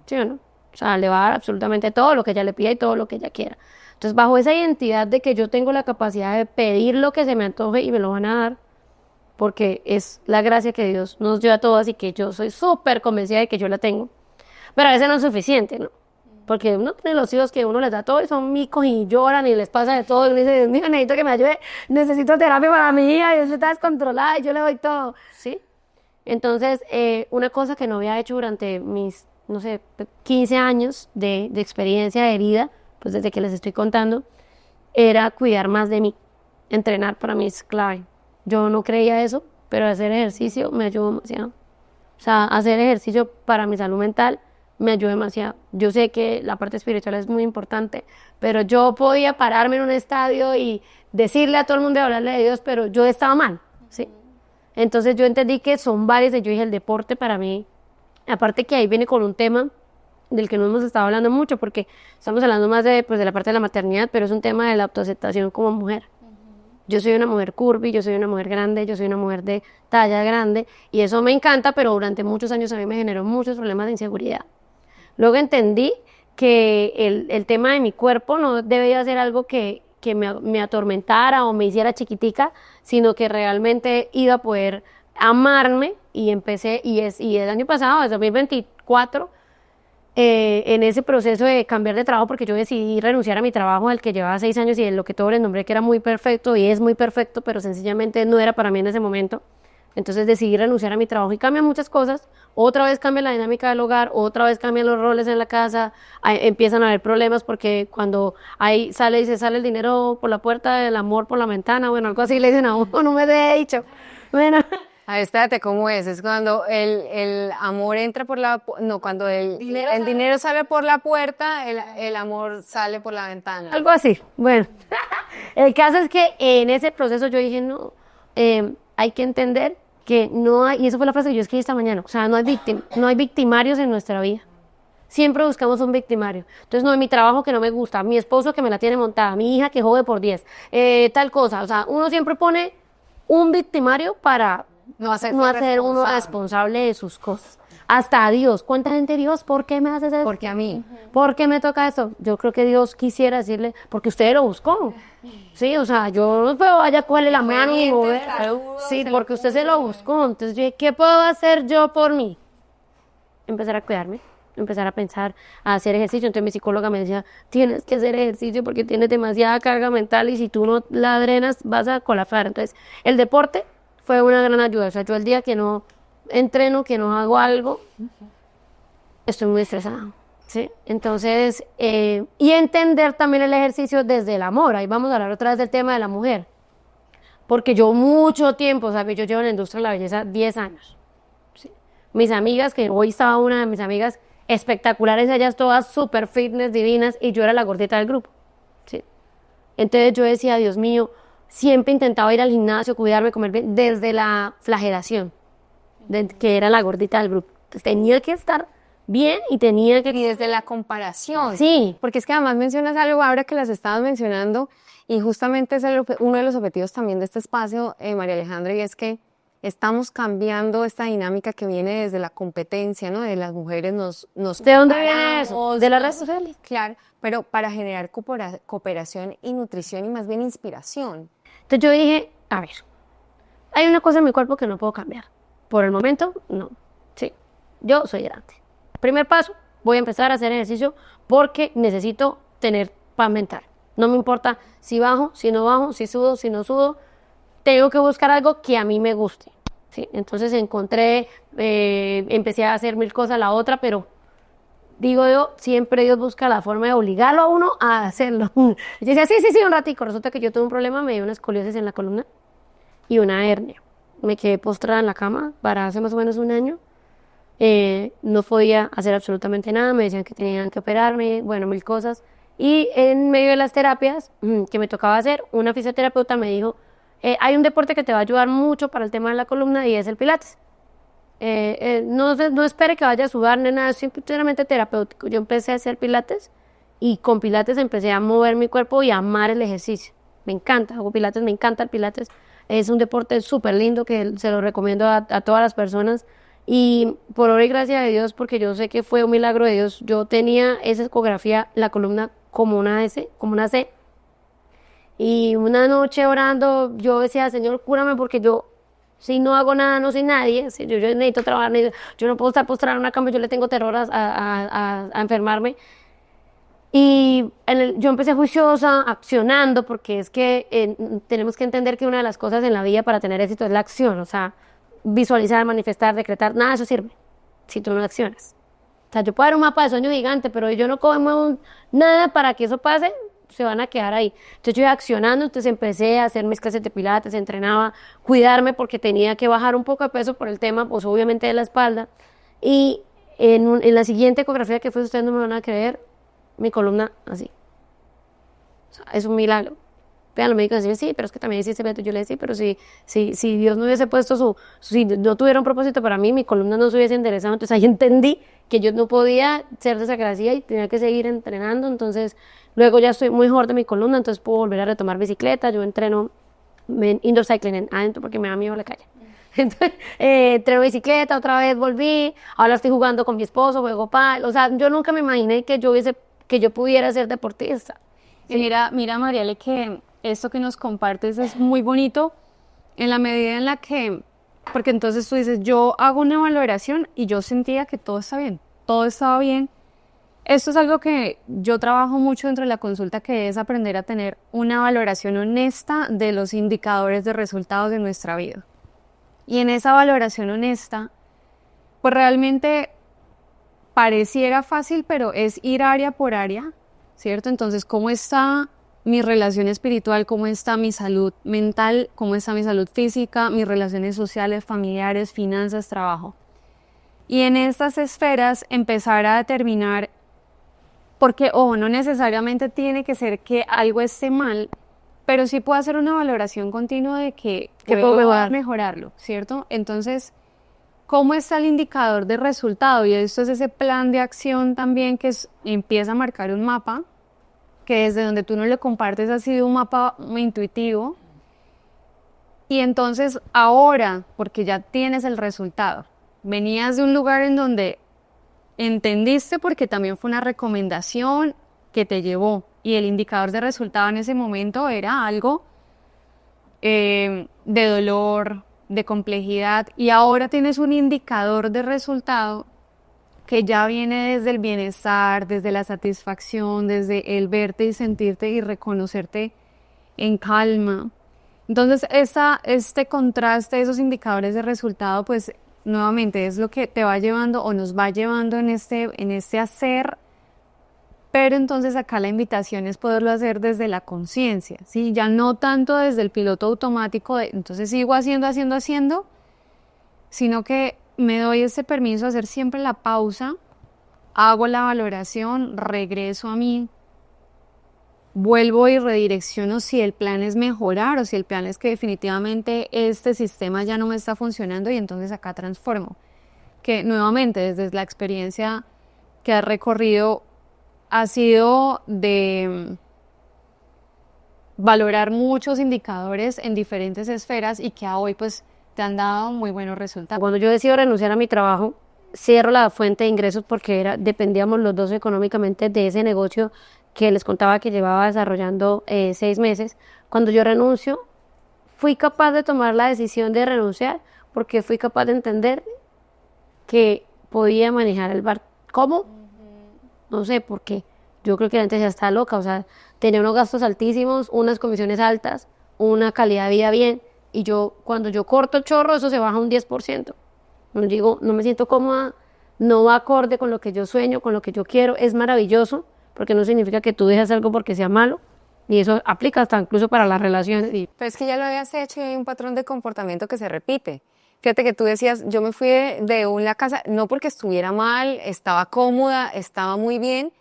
¿sí o no? O sea, le va a dar absolutamente todo lo que ella le pida y todo lo que ella quiera. Entonces, bajo esa identidad de que yo tengo la capacidad de pedir lo que se me antoje y me lo van a dar, porque es la gracia que Dios nos dio a todas y que yo soy súper convencida de que yo la tengo, pero a veces no es suficiente, ¿no? Porque uno tiene los hijos que uno les da todo y son micos y lloran y les pasa de todo y uno dice, Dios mío, necesito que me ayude, necesito terapia para mi hija y eso está descontrolada y yo le doy todo, ¿sí? Entonces, una cosa que no había hecho durante mis, no sé, 15 años de experiencia de herida, pues desde que les estoy contando, era cuidar más de mí. Entrenar para mí es clave. Yo no creía eso, pero hacer ejercicio me ayudó demasiado. O sea, hacer ejercicio para mi salud mental me ayudó demasiado. Yo sé que la parte espiritual es muy importante, pero yo podía pararme en un estadio y decirle a todo el mundo y hablarle de Dios, pero yo estaba mal, ¿sí? Entonces yo entendí que son varias y yo dije, el deporte para mí, aparte que ahí viene con un tema del que no hemos estado hablando mucho, porque estamos hablando más de la parte de la maternidad, pero es un tema de la autoaceptación como mujer. Yo soy una mujer curvy, yo soy una mujer grande, yo soy una mujer de talla grande, y eso me encanta, pero durante muchos años a mí me generó muchos problemas de inseguridad. Luego entendí que el tema de mi cuerpo no debía ser algo que me atormentara o me hiciera chiquitica, sino que realmente iba a poder amarme y empecé, y el año pasado, desde 2024, en ese proceso de cambiar de trabajo, porque yo decidí renunciar a mi trabajo al que llevaba 6 años y en lo que todo les nombré que era muy perfecto y es muy perfecto, pero sencillamente no era para mí en ese momento. Entonces decidí renunciar a mi trabajo y cambian muchas cosas. Otra vez cambia la dinámica del hogar, otra vez cambian los roles en la casa, empiezan a haber problemas porque cuando ahí sale y se sale el dinero por la puerta, el amor por la ventana, bueno, algo así le dicen a uno, no me he dicho. Bueno. A ver, espérate, ¿cómo es? Es cuando el amor entra por la... No, cuando el dinero sale por la puerta, el amor sale por la ventana. Algo así. Bueno, el caso es que en ese proceso yo dije, no, hay que entender que no hay, y eso fue la frase que yo escribí esta mañana, o sea, no hay victimarios en nuestra vida. Siempre buscamos un victimario. Entonces, no, en mi trabajo que no me gusta, mi esposo que me la tiene montada, mi hija que jode por 10, tal cosa. O sea, uno siempre pone un victimario para no hacer uno responsable de sus cosas. Hasta a Dios. ¿Cuánta gente, Dios, por qué me haces eso? Porque a mí. ¿Por qué me toca eso? Yo creo que Dios quisiera decirle, porque usted lo buscó. Sí, o sea, yo no puedo vaya a cogerle la mano y mover. Sí, porque usted se lo buscó. Entonces yo dije, ¿qué puedo hacer yo por mí? Empezar a cuidarme, empezar a pensar, a hacer ejercicio. Entonces mi psicóloga me decía, tienes que hacer ejercicio porque tienes demasiada carga mental y si tú no la drenas vas a colapsar. Entonces el deporte fue una gran ayuda. O sea, yo el día que no entreno, que no hago algo, estoy muy estresada, ¿sí? Entonces, y entender también el ejercicio desde el amor. Ahí vamos a hablar otra vez del tema de la mujer. Porque yo mucho tiempo, ¿sabes? Yo llevo en la industria de la belleza 10 años. ¿Sí? Mis amigas, que hoy estaba una de mis amigas espectaculares, ellas todas súper fitness, divinas, y yo era la gordita del grupo, ¿sí? Entonces yo decía, Dios mío, siempre intentaba ir al gimnasio, cuidarme, comer bien, desde la flagelación, que era la gordita del grupo. Entonces tenía que estar bien y tenía que... Y desde la comparación. Sí. Porque es que además mencionas algo ahora que las estabas mencionando y justamente es uno de los objetivos también de este espacio, María Alejandra, y es que estamos cambiando esta dinámica que viene desde la competencia, ¿no? De las mujeres nos ¿De dónde viene eso? De las redes sociales. Claro, pero para generar cooperación y nutrición y más bien inspiración. Entonces yo dije, a ver, hay una cosa en mi cuerpo que no puedo cambiar. Por el momento, no. Sí, yo soy grande. Primer paso, voy a empezar a hacer ejercicio porque necesito tener paz mental. No me importa si bajo, si no bajo, si sudo, si no sudo. Tengo que buscar algo que a mí me guste. ¿Sí? Entonces encontré, empecé a hacer 1000 cosas, la otra, pero digo yo, siempre Dios busca la forma de obligarlo a uno a hacerlo. Yo decía, sí, un ratico. Resulta que yo tuve un problema, me dio una escoliosis en la columna y una hernia. Me quedé postrada en la cama para hace más o menos un año. No podía hacer absolutamente nada, me decían que tenían que operarme, bueno, 1000 cosas. Y en medio de las terapias que me tocaba hacer, una fisioterapeuta me dijo, hay un deporte que te va a ayudar mucho para el tema de la columna y es el pilates. No espere que vaya a sudar ni nada, es simplemente terapéutico. Yo empecé a hacer pilates y con pilates empecé a mover mi cuerpo y a amar el ejercicio. Me encanta, hago pilates, me encanta el pilates. Es un deporte súper lindo que se lo recomiendo a todas las personas. Y por obra y gracia de Dios, porque yo sé que fue un milagro de Dios, yo tenía esa ecografía, la columna como una S, como una C. Y una noche orando, yo decía, Señor, cúrame porque yo, si no hago nada, no soy nadie. Si yo necesito trabajar, yo no puedo estar postrada en una cama, yo le tengo terror a enfermarme. Y yo empecé juiciosa, accionando, porque es que tenemos que entender que una de las cosas en la vida para tener éxito es la acción. O sea, visualizar, manifestar, decretar, nada de eso sirve si tú no accionas. O sea, yo puedo dar un mapa de sueño gigante, pero yo no muevo nada para que eso pase, se van a quedar ahí. Entonces yo iba accionando, entonces empecé a hacer mis clases de pilates, entrenaba, cuidarme porque tenía que bajar un poco de peso por el tema, pues obviamente de la espalda. Y en la siguiente ecografía que fue, ustedes no me van a creer, mi columna así. O sea, es un milagro. Vean, los médicos decían, sí, pero es que también hiciste evento. Yo le decía, sí, pero si Dios no hubiese puesto si no tuviera un propósito para mí, mi columna no se hubiese enderezado. Entonces ahí entendí que yo no podía ser desagradecida y tenía que seguir entrenando. Entonces, luego ya estoy muy mejor de mi columna, entonces puedo volver a retomar bicicleta. Yo entreno indoor cycling adentro porque me da miedo la calle. Entonces, entreno bicicleta, otra vez volví. Ahora estoy jugando con mi esposo, juego pádel. O sea, yo nunca me imaginé que yo pudiera ser deportista. Sí. Mira, Mariale, que esto que nos compartes es muy bonito en la medida en la que, porque entonces tú dices, yo hago una valoración y yo sentía que todo está bien, todo estaba bien, Esto es algo que yo trabajo mucho dentro de la consulta, que es aprender a tener una valoración honesta de los indicadores de resultados de nuestra vida. Y en esa valoración honesta, pues realmente pareciera fácil, pero es ir área por área, ¿cierto? Entonces, ¿cómo está mi relación espiritual? ¿Cómo está mi salud mental? ¿Cómo está mi salud física? Mis relaciones sociales, familiares, finanzas, trabajo. Y en estas esferas empezar a determinar, porque, ojo, no necesariamente tiene que ser que algo esté mal, pero sí puedo hacer una valoración continua de que puedo mejorar. mejorarlo, ¿cierto? Entonces, ¿cómo está el indicador de resultado? Y esto es ese plan de acción también que empieza a marcar un mapa, que desde donde tú no le compartes ha sido un mapa muy intuitivo. Y entonces ahora, porque ya tienes el resultado, venías de un lugar en donde entendiste porque también fue una recomendación que te llevó, y el indicador de resultado en ese momento era algo de dolor, de complejidad, y ahora tienes un indicador de resultado que ya viene desde el bienestar, desde la satisfacción, desde el verte y sentirte y reconocerte en calma. Entonces, este contraste, esos indicadores de resultado, pues nuevamente es lo que te va llevando o nos va llevando en este hacer, pero entonces acá la invitación es poderlo hacer desde la conciencia, ¿sí? Ya no tanto desde el piloto automático de entonces sigo haciendo, sino que me doy ese permiso de hacer siempre la pausa, hago la valoración, regreso a mí, vuelvo y redirecciono si el plan es mejorar o si el plan es que definitivamente este sistema ya no me está funcionando, y entonces acá transformo. Que nuevamente desde la experiencia que has recorrido ha sido de valorar muchos indicadores en diferentes esferas y que a hoy pues te han dado muy buenos resultados. Cuando yo decido renunciar a mi trabajo, cierro la fuente de ingresos porque dependíamos los dos económicamente de ese negocio que les contaba que llevaba desarrollando 6 meses. Cuando yo renuncio, fui capaz de tomar la decisión de renunciar porque fui capaz de entender que podía manejar el bar. ¿Cómo? No sé por qué. Yo creo que la gente ya está loca. O sea, tenía unos gastos altísimos, unas comisiones altas, una calidad de vida bien. Y cuando yo corto el chorro, eso se baja un 10%. No digo, no me siento cómoda, no va acorde con lo que yo sueño, con lo que yo quiero. Es maravilloso, porque no significa que tú dejes algo porque sea malo. Y eso aplica hasta incluso para las relaciones. Pero es que ya lo habías hecho y hay un patrón de comportamiento que se repite. Fíjate que tú decías, yo me fui de una casa, no porque estuviera mal, estaba cómoda, estaba muy bien,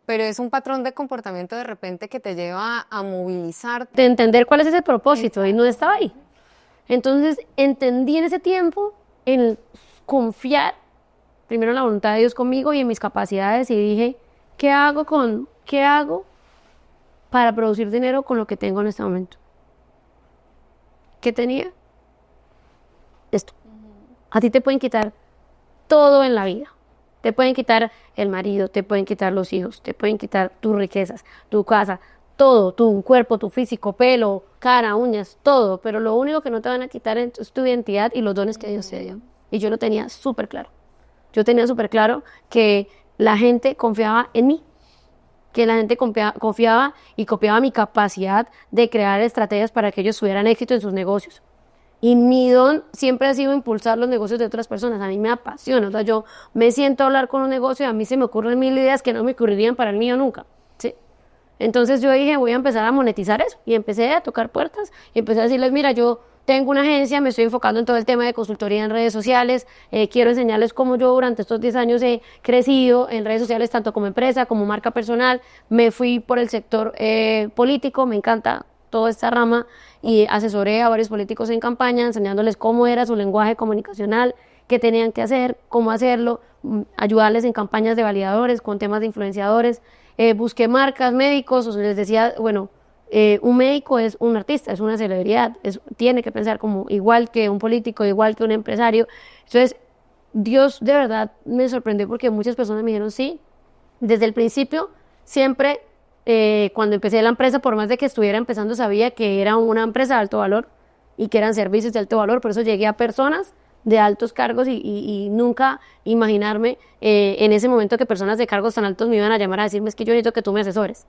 pero es un patrón de comportamiento de repente que te lleva a movilizarte. De entender cuál es ese propósito. Exacto. Y no estaba ahí. Entonces entendí en ese tiempo en confiar primero en la voluntad de Dios conmigo y en mis capacidades, y dije, ¿qué hago para producir dinero con lo que tengo en este momento? ¿Qué tenía? Esto. A ti te pueden quitar todo en la vida. Te pueden quitar el marido, te pueden quitar los hijos, te pueden quitar tus riquezas, tu casa, todo, tu cuerpo, tu físico, pelo, cara, uñas, todo. Pero lo único que no te van a quitar es tu identidad y los dones que Dios te dio. Y yo lo tenía súper claro. Yo tenía súper claro que la gente confiaba en mí, que la gente confiaba y copiaba mi capacidad de crear estrategias para que ellos tuvieran éxito en sus negocios. Y mi don siempre ha sido impulsar los negocios de otras personas. A mí me apasiona. O sea, yo me siento a hablar con un negocio y a mí se me ocurren 1000 ideas que no me ocurrirían para el mío nunca. ¿Sí? Entonces yo dije, voy a empezar a monetizar eso. Y empecé a tocar puertas y empecé a decirles, mira, yo tengo una agencia, me estoy enfocando en todo el tema de consultoría en redes sociales. Quiero enseñarles cómo yo durante estos 10 años he crecido en redes sociales, tanto como empresa, como marca personal. Me fui por el sector político, me encanta toda esta rama, y asesoré a varios políticos en campaña, enseñándoles cómo era su lenguaje comunicacional, qué tenían que hacer, cómo hacerlo, ayudarles en campañas de validadores, con temas de influenciadores. Busqué marcas, médicos, les decía, bueno, un médico es un artista, es una celebridad, tiene que pensar como igual que un político, igual que un empresario. Entonces, Dios de verdad me sorprendió porque muchas personas me dijeron sí. Desde el principio, siempre, cuando empecé la empresa, por más de que estuviera empezando, sabía que era una empresa de alto valor y que eran servicios de alto valor. Por eso llegué a personas de altos cargos y nunca imaginarme en ese momento que personas de cargos tan altos me iban a llamar a decirme, es que yo necesito que tú me asesores.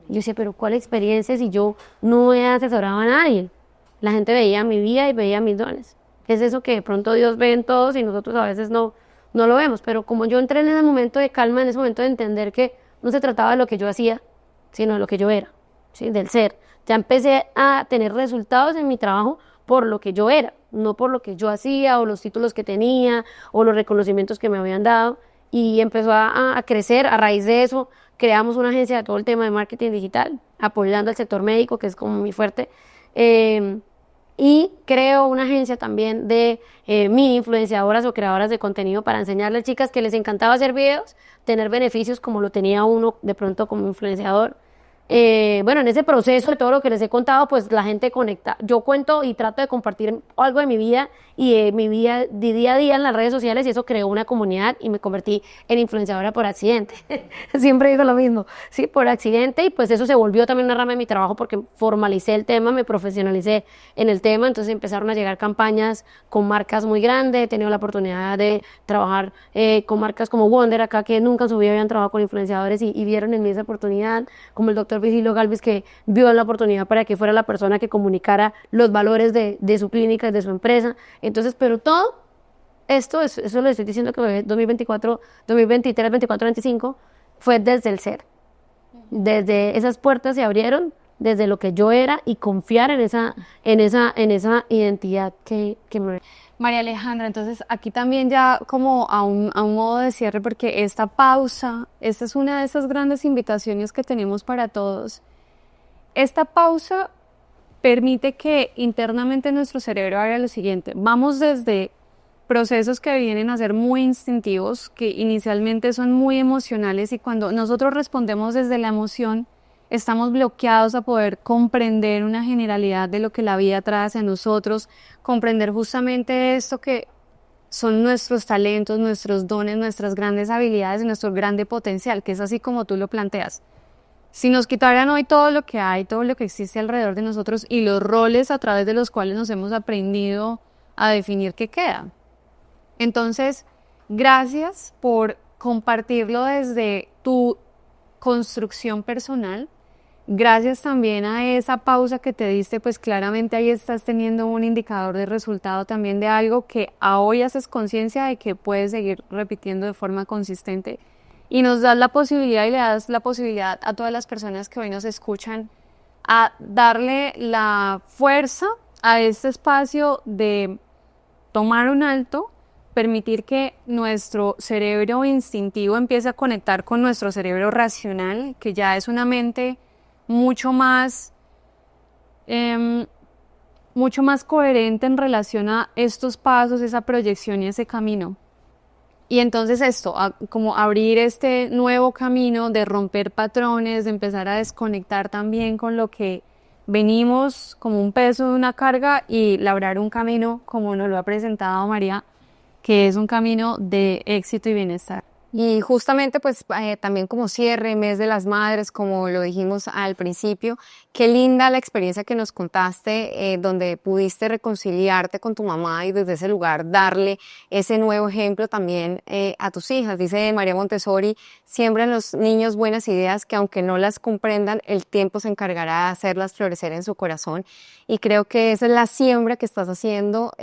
Yo decía, pero ¿cuál experiencia si yo no he asesorado a nadie? La gente veía mi vida y veía mis dones. Es eso que de pronto Dios ve en todos y nosotros a veces no lo vemos. Pero como yo entré en ese momento de calma, en ese momento de entender que no se trataba de lo que yo hacía, sino de lo que yo era, ¿sí? Del ser. Ya empecé a tener resultados en mi trabajo por lo que yo era, no por lo que yo hacía o los títulos que tenía o los reconocimientos que me habían dado. Y empezó a crecer. A raíz de eso creamos una agencia de todo el tema de marketing digital, apoyando al sector médico, que es como muy fuerte. Y creo una agencia también de mini influenciadoras o creadoras de contenido para enseñarles chicas que les encantaba hacer videos, tener beneficios como lo tenía uno de pronto como influenciador. Bueno, en ese proceso de todo lo que les he contado, pues la gente conecta. Yo cuento y trato de compartir algo de mi vida y de mi vida de día a día en las redes sociales y eso creó una comunidad y me convertí en influenciadora por accidente. Siempre digo lo mismo, sí, por accidente, y pues eso se volvió también una rama de mi trabajo porque formalicé el tema, me profesionalicé en el tema, entonces empezaron a llegar campañas con marcas muy grandes. He tenido la oportunidad de trabajar con marcas como Wonder acá, que nunca en su vida habían trabajado con influenciadores y vieron en mí esa oportunidad, como el doctor Vigilio Galvis, que vio la oportunidad para que fuera la persona que comunicara los valores de su clínica y de su empresa. Entonces, pero todo esto, eso le estoy diciendo que 2024, 2023, 24, 25, fue desde el ser. Desde esas puertas se abrieron, desde lo que yo era y confiar en esa identidad que me... María Alejandra, entonces aquí también ya como a un modo de cierre, porque esta pausa, esta es una de esas grandes invitaciones que tenemos para todos. Esta pausa permite que internamente nuestro cerebro haga lo siguiente. Vamos desde procesos que vienen a ser muy instintivos, que inicialmente son muy emocionales, y cuando nosotros respondemos desde la emoción, estamos bloqueados a poder comprender una generalidad de lo que la vida trae hacia nosotros, comprender justamente esto que son nuestros talentos, nuestros dones, nuestras grandes habilidades y nuestro grande potencial, que es así como tú lo planteas. Si nos quitaran hoy todo lo que hay, todo lo que existe alrededor de nosotros y los roles a través de los cuales nos hemos aprendido a definir qué queda. Entonces, gracias por compartirlo desde tu construcción personal. Gracias también a esa pausa que te diste, pues claramente ahí estás teniendo un indicador de resultado también de algo que a hoy haces conciencia de que puedes seguir repitiendo de forma consistente. Y nos das la posibilidad y le das la posibilidad a todas las personas que hoy nos escuchan a darle la fuerza a este espacio de tomar un alto, permitir que nuestro cerebro instintivo empiece a conectar con nuestro cerebro racional, que ya es una mente mucho más coherente en relación a estos pasos, esa proyección y ese camino. Y entonces esto, como abrir este nuevo camino de romper patrones, de empezar a desconectar también con lo que venimos como un peso de una carga y labrar un camino como nos lo ha presentado María, que es un camino de éxito y bienestar. Y justamente pues también como cierre, mes de las madres, como lo dijimos al principio, qué linda la experiencia que nos contaste, donde pudiste reconciliarte con tu mamá y desde ese lugar darle ese nuevo ejemplo también a tus hijas. Dice María Montessori, siembra en los niños buenas ideas que aunque no las comprendan, el tiempo se encargará de hacerlas florecer en su corazón. Y creo que esa es la siembra que estás haciendo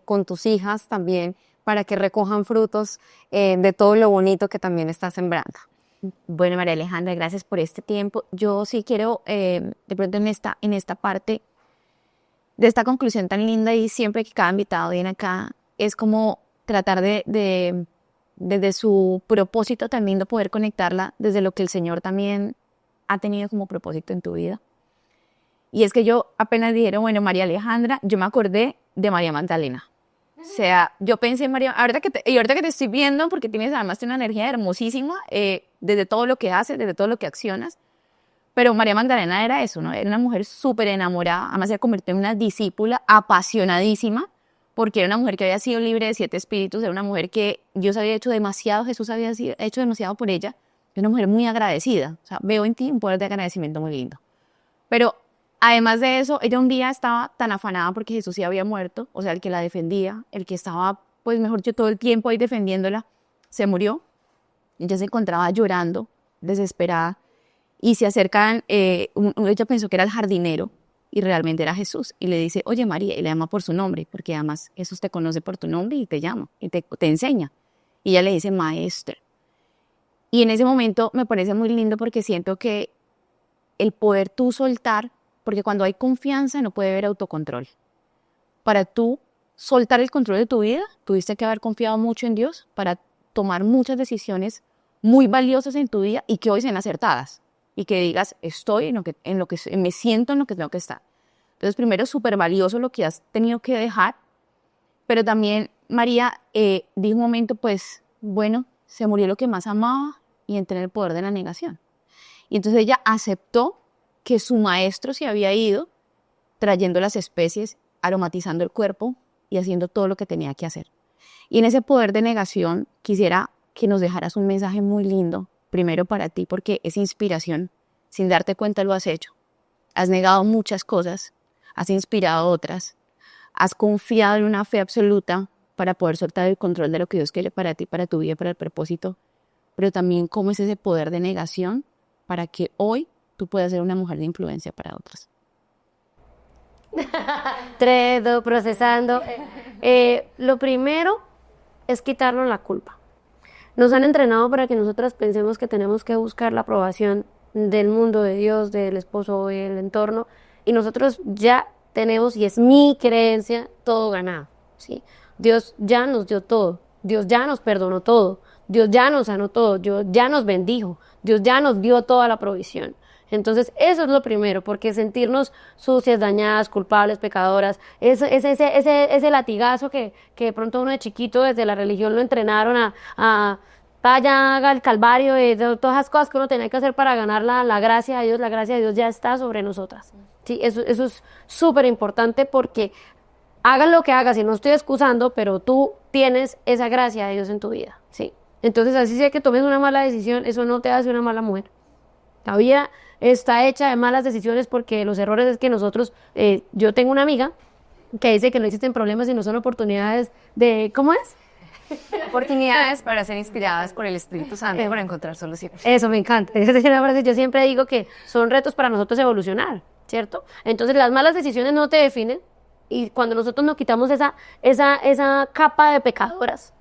con tus hijas también, para que recojan frutos de todo lo bonito que también está sembrando. Bueno, María Alejandra, gracias por este tiempo. Yo sí quiero, de pronto en esta parte de esta conclusión tan linda, y siempre que cada invitado viene acá, es como tratar desde su propósito tan lindo, poder conectarla desde lo que el Señor también ha tenido como propósito en tu vida. Y es que yo apenas dijeron, bueno, María Alejandra, yo me acordé de María Magdalena. O sea, yo pensé en María, ahorita que te estoy viendo, porque además tiene una energía hermosísima, desde todo lo que haces, desde todo lo que accionas, pero María Magdalena era eso, ¿no? Era una mujer súper enamorada, además se convirtió en una discípula apasionadísima, porque era una mujer que había sido libre de 7 espíritus, era una mujer que Dios había hecho demasiado, Jesús había hecho demasiado por ella, era una mujer muy agradecida. O sea, veo en ti un poder de agradecimiento muy lindo. Pero Además de eso, ella un día estaba tan afanada porque Jesús sí había muerto, o sea, el que la defendía, el que estaba, pues mejor dicho, todo el tiempo ahí defendiéndola, se murió. Ella se encontraba llorando, desesperada, y se acercan, ella pensó que era el jardinero, y realmente era Jesús, y le dice, oye María, y le llama por su nombre, porque además Jesús te conoce por tu nombre y te llama, y te enseña. Y ella le dice, maestra. Y en ese momento me parece muy lindo porque siento que el poder tú soltar, porque cuando hay confianza no puede haber autocontrol. Para tú soltar el control de tu vida, tuviste que haber confiado mucho en Dios para tomar muchas decisiones muy valiosas en tu vida y que hoy sean acertadas. Y que digas, estoy en lo que me siento en lo que tengo que estar. Entonces, primero, súper valioso lo que has tenido que dejar, pero también María dijo un momento, pues, bueno, se murió lo que más amaba y entré en el poder de la negación. Y entonces ella aceptó que su maestro se había ido trayendo las especies, aromatizando el cuerpo y haciendo todo lo que tenía que hacer. Y en ese poder de negación quisiera que nos dejaras un mensaje muy lindo, primero para ti, porque es inspiración. Sin darte cuenta lo has hecho. Has negado muchas cosas, has inspirado otras, has confiado en una fe absoluta para poder soltar el control de lo que Dios quiere para ti, para tu vida, para el propósito, pero también cómo es ese poder de negación para que hoy tú puedas ser una mujer de influencia para otras. 3, 2, procesando. Lo primero es quitarnos la culpa. Nos han entrenado para que nosotras pensemos que tenemos que buscar la aprobación del mundo, de Dios, del esposo, del entorno, y nosotros ya tenemos, y es mi creencia, todo ganado, ¿sí? Dios ya nos dio todo, Dios ya nos perdonó todo, Dios ya nos sanó todo, Dios ya nos bendijo, Dios ya nos dio toda la provisión. Entonces, eso es lo primero, porque sentirnos sucias, dañadas, culpables, pecadoras, ese latigazo que de pronto uno de chiquito desde la religión lo entrenaron a vaya, haga el calvario, de todas esas cosas que uno tenía que hacer para ganar la gracia de Dios. La gracia de Dios ya está sobre nosotras. Sí, eso es súper importante porque hagas lo que hagas, y no estoy excusando, pero tú tienes esa gracia de Dios en tu vida, ¿sí? Entonces, así sea que tomes una mala decisión, eso no te hace una mala mujer. La vida está hecha de malas decisiones porque los errores es que nosotros, yo tengo una amiga que dice que no existen problemas sino son oportunidades de, ¿cómo es? Oportunidades para ser inspiradas por el Espíritu Santo para encontrar soluciones. Eso me encanta. Yo siempre digo que son retos para nosotros evolucionar, ¿cierto? Entonces las malas decisiones no te definen, y cuando nosotros nos quitamos esa capa de pecadoras,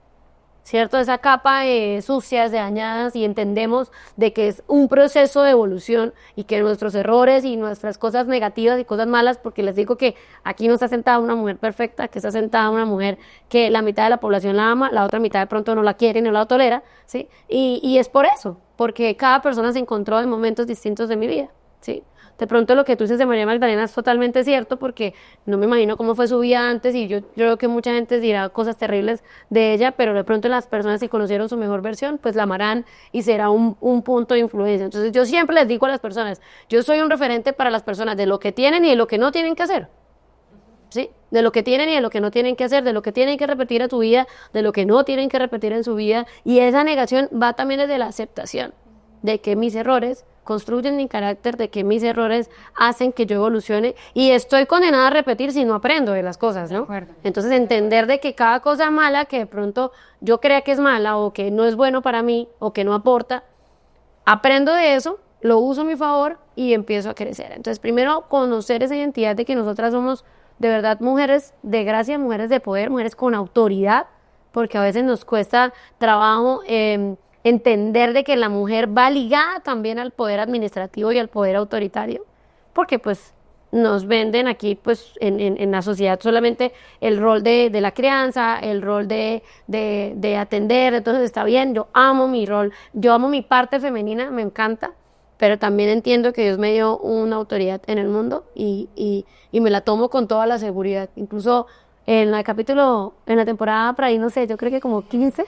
¿cierto? Esa capa de sucias, de dañadas, y entendemos de que es un proceso de evolución y que nuestros errores y nuestras cosas negativas y cosas malas, porque les digo que aquí no está sentada una mujer perfecta, que está sentada una mujer que la mitad de la población la ama, la otra mitad de pronto no la quiere, no la tolera, ¿sí? Y es por eso, porque cada persona se encontró en momentos distintos de mi vida, ¿sí? De pronto lo que tú dices de María Magdalena es totalmente cierto, porque no me imagino cómo fue su vida antes, y yo creo que mucha gente dirá cosas terribles de ella, pero de pronto las personas que conocieron su mejor versión, pues la amarán y será un punto de influencia. Entonces yo siempre les digo a las personas, yo soy un referente para las personas de lo que tienen y de lo que no tienen que hacer, ¿sí? De lo que tienen y de lo que no tienen que hacer, de lo que tienen que repetir a tu vida, de lo que no tienen que repetir en su vida, y esa negación va también desde la aceptación de que mis errores construyen mi carácter, de que mis errores hacen que yo evolucione, y estoy condenada a repetir si no aprendo de las cosas, ¿no? Entonces entender de que cada cosa mala que de pronto yo crea que es mala o que no es bueno para mí o que no aporta, aprendo de eso, lo uso a mi favor y empiezo a crecer. Entonces primero conocer esa identidad de que nosotras somos de verdad mujeres de gracia, mujeres de poder, mujeres con autoridad, porque a veces nos cuesta trabajo entender de que la mujer va ligada también al poder administrativo y al poder autoritario, porque pues nos venden aquí pues en la sociedad solamente el rol de la crianza, el rol de atender. Entonces está bien, yo amo mi rol, yo amo mi parte femenina, me encanta, pero también entiendo que Dios me dio una autoridad en el mundo y me la tomo con toda la seguridad. Incluso en el capítulo, en la temporada por ahí, no sé, yo creo que como 15,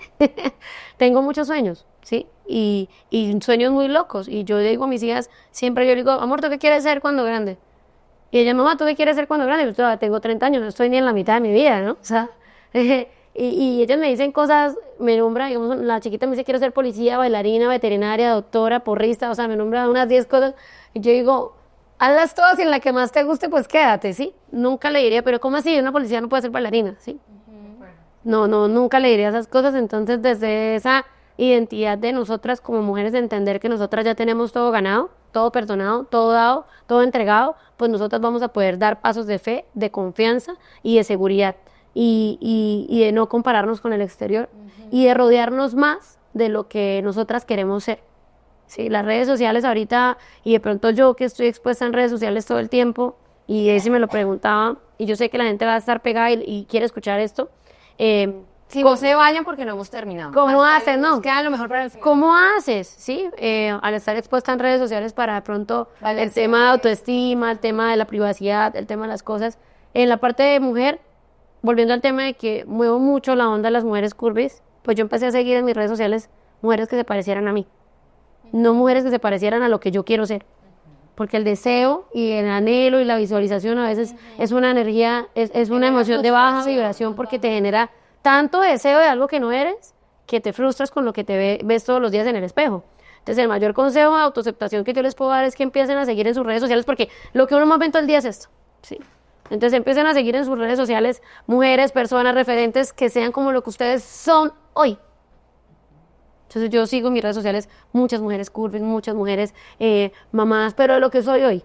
tengo muchos sueños, ¿sí? Y sueños muy locos. Y yo digo a mis hijas, siempre yo digo, amor, ¿tú qué quieres ser cuando grande? Y ella, mamá, ¿tú qué quieres ser cuando grande? Yo todavía tengo 30 años, no estoy ni en la mitad de mi vida, ¿no? O sea, y ellas me dicen cosas, me nombra, digamos, la chiquita me dice, quiero ser policía, bailarina, veterinaria, doctora, porrista, o sea, me nombra unas 10 cosas. Y yo digo, hazlas todas y en la que más te guste, pues quédate, ¿sí? Nunca le diría, pero ¿cómo así? Una policía no puede ser bailarina, ¿sí? No, nunca le diría esas cosas. Entonces, desde esa identidad de nosotras como mujeres, de entender que nosotras ya tenemos todo ganado, todo perdonado, todo dado, todo entregado, pues nosotras vamos a poder dar pasos de fe, de confianza y de seguridad. Y de no compararnos con el exterior y de rodearnos más de lo que nosotras queremos ser. Sí, las redes sociales ahorita, y de pronto yo que estoy expuesta en redes sociales todo el tiempo, y ese me lo preguntaba, y yo sé que la gente va a estar pegada y quiere escuchar esto. Si no se vayan porque no hemos terminado. ¿Cómo haces, no? Nos queda lo mejor para el final. ¿Cómo haces? Sí, al estar expuesta en redes sociales para de pronto el tema de autoestima, el tema de la privacidad, el tema de las cosas. En la parte de mujer, volviendo al tema de que muevo mucho la onda de las mujeres curvis, pues yo empecé a seguir en mis redes sociales mujeres que se parecieran a mí, no mujeres que se parecieran a lo que yo quiero ser. Porque el deseo y el anhelo y la visualización a veces es una energía, es una emoción de baja vibración porque te genera tanto deseo de algo que no eres que te frustras con lo que ves todos los días en el espejo. Entonces el mayor consejo de autoaceptación que yo les puedo dar es que empiecen a seguir en sus redes sociales porque lo que uno más ve todo el día es esto, ¿sí? Entonces empiecen a seguir en sus redes sociales mujeres, personas, referentes que sean como lo que ustedes son hoy. Entonces yo sigo en mis redes sociales muchas mujeres curvas, muchas mujeres mamás, pero de lo que soy hoy.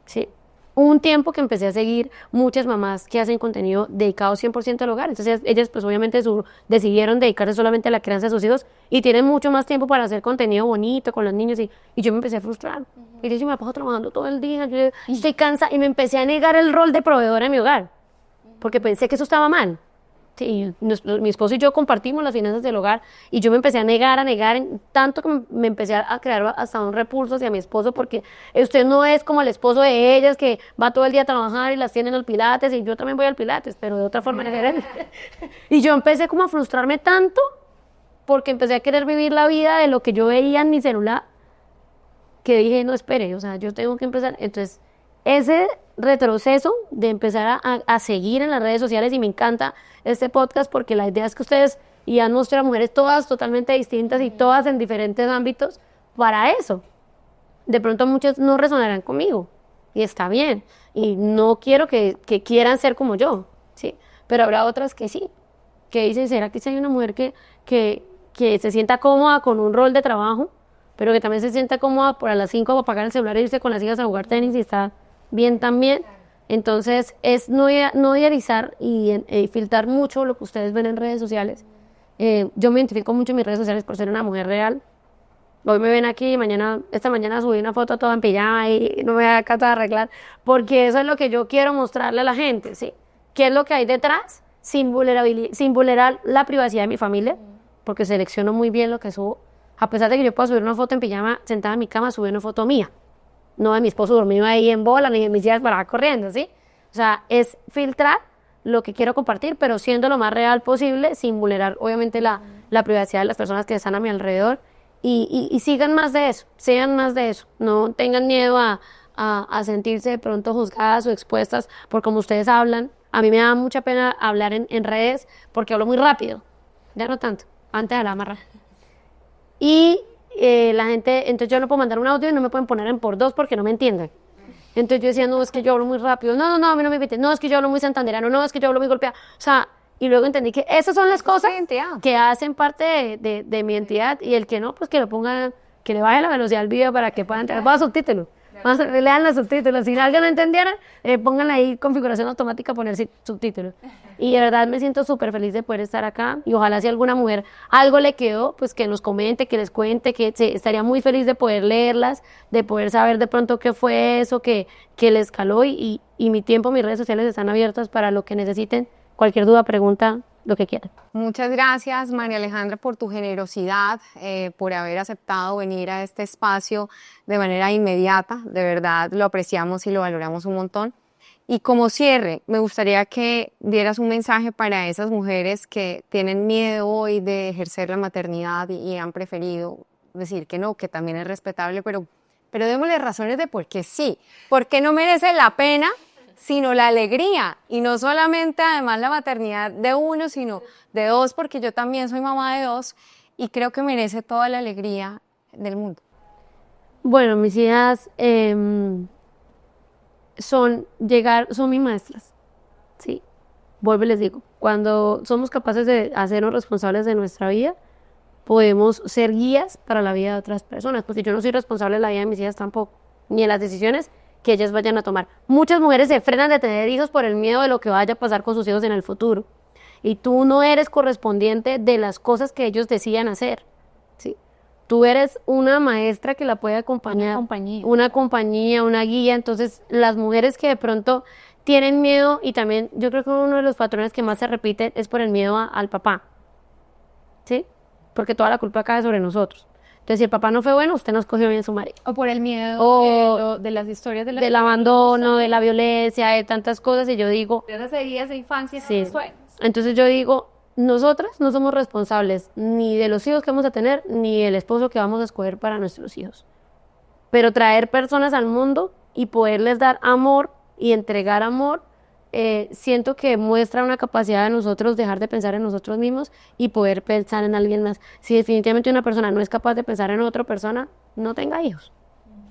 Sí. Hubo un tiempo que empecé a seguir muchas mamás que hacen contenido dedicado 100% al hogar. Entonces ellas pues obviamente decidieron dedicarse solamente a la crianza de sus hijos y tienen mucho más tiempo para hacer contenido bonito con los niños y yo me empecé a frustrar. Y yo me la paso trabajando todo el día, yo estoy cansada y me empecé a negar el rol de proveedora en mi hogar porque pensé que eso estaba mal. Sí, mi esposo y yo compartimos las finanzas del hogar y yo me empecé a negar, tanto que me empecé a crear hasta un repulso hacia mi esposo porque usted no es como el esposo de ellas que va todo el día a trabajar y las tienen al pilates y yo también voy al pilates, pero de otra forma diferente. Y yo empecé como a frustrarme tanto porque empecé a querer vivir la vida de lo que yo veía en mi celular que dije, no, espere, o sea, yo tengo que empezar. Entonces, ese retroceso de empezar a seguir en las redes sociales y me encanta este podcast porque la idea es que ustedes y han mostrado mujeres todas totalmente distintas y todas en diferentes ámbitos para eso. De pronto muchas no resonarán conmigo y está bien y no quiero que quieran ser como yo, ¿sí? Pero habrá otras que sí, que dicen, ¿será que si hay una mujer que se sienta cómoda con un rol de trabajo, pero que también se sienta cómoda por a las 5 para apagar el celular e irse con las hijas a jugar tenis y está bien también? Entonces es no idealizar y filtrar mucho lo que ustedes ven en redes sociales. Yo me identifico mucho en mis redes sociales por ser una mujer real. Hoy me ven aquí, esta mañana subí una foto toda en pijama y no me voy a acá toda arreglar, porque eso es lo que yo quiero mostrarle a la gente, ¿sí? ¿Qué es lo que hay detrás? Sin vulnerar la privacidad de mi familia, porque selecciono muy bien lo que subo. A pesar de que yo pueda subir una foto en pijama sentada en mi cama, subí una foto mía. No de mi esposo dormido ahí en bola, ni de mis hijas para corriendo, ¿sí? O sea, es filtrar lo que quiero compartir, pero siendo lo más real posible, sin vulnerar, obviamente, la privacidad de las personas que están a mi alrededor. Y sigan más de eso, sean más de eso. No tengan miedo a sentirse de pronto juzgadas o expuestas por cómo ustedes hablan. A mí me da mucha pena hablar en redes porque hablo muy rápido. Ya no tanto, antes hablaba más rápido. Y la gente, entonces yo no puedo mandar un audio y no me pueden poner en por dos porque no me entienden. Entonces yo decía, no, es que yo hablo muy rápido, no, a mí no me invites, no, es que yo hablo muy santanderano, no, es que yo hablo muy golpeado. O sea, y luego entendí que esas son las cosas que hacen parte de mi identidad y el que no, pues que lo pongan, que le baje la velocidad al video para que puedan entender. Va a subtítulos. Lean los subtítulos. Si alguien no entendiera, pónganle ahí configuración automática, poner subtítulos. Y de verdad me siento súper feliz de poder estar acá. Y ojalá si alguna mujer algo le quedó, pues que nos comente, que les cuente, estaría muy feliz de poder leerlas, de poder saber de pronto qué fue eso que les caló. Y mi tiempo, mis redes sociales están abiertas para lo que necesiten. Cualquier duda, pregunta, lo que quieran. Muchas gracias, María Alejandra, por tu generosidad, por haber aceptado venir a este espacio de manera inmediata. De verdad, lo apreciamos y lo valoramos un montón. Y como cierre, me gustaría que dieras un mensaje para esas mujeres que tienen miedo hoy de ejercer la maternidad y han preferido decir que no, que también es respetable, pero démosle razones de por qué sí, por qué no merece la pena, sino la alegría, y no solamente además la maternidad de uno, sino de dos, porque yo también soy mamá de dos y creo que merece toda la alegría del mundo. Bueno, mis hijas, son mis maestras, ¿sí? Vuelvo y les digo, cuando somos capaces de hacernos responsables de nuestra vida, podemos ser guías para la vida de otras personas. Pues si yo no soy responsable de la vida de mis hijas tampoco, ni de las decisiones que ellas vayan a tomar. Muchas mujeres se frenan de tener hijos por el miedo de lo que vaya a pasar con sus hijos en el futuro. Y tú no eres correspondiente de las cosas que ellos decían hacer, ¿sí? Tú eres una maestra que la puede acompañar. Una compañía, una guía. Entonces, las mujeres que de pronto tienen miedo, y también yo creo que uno de los patrones que más se repite es por el miedo al papá, ¿sí? Porque toda la culpa cae sobre nosotros. Entonces, si el papá no fue bueno, usted no escogió bien su marido. O por el miedo de las historias del abandono, de la violencia, de tantas cosas. Y yo digo, esas heridas de infancia, sí. Entonces yo digo, nosotras no somos responsables ni de los hijos que vamos a tener, ni del esposo que vamos a escoger para nuestros hijos. Pero traer personas al mundo y poderles dar amor y entregar amor, siento que muestra una capacidad de nosotros dejar de pensar en nosotros mismos y poder pensar en alguien más. Si definitivamente una persona no es capaz de pensar en otra persona, no tenga hijos.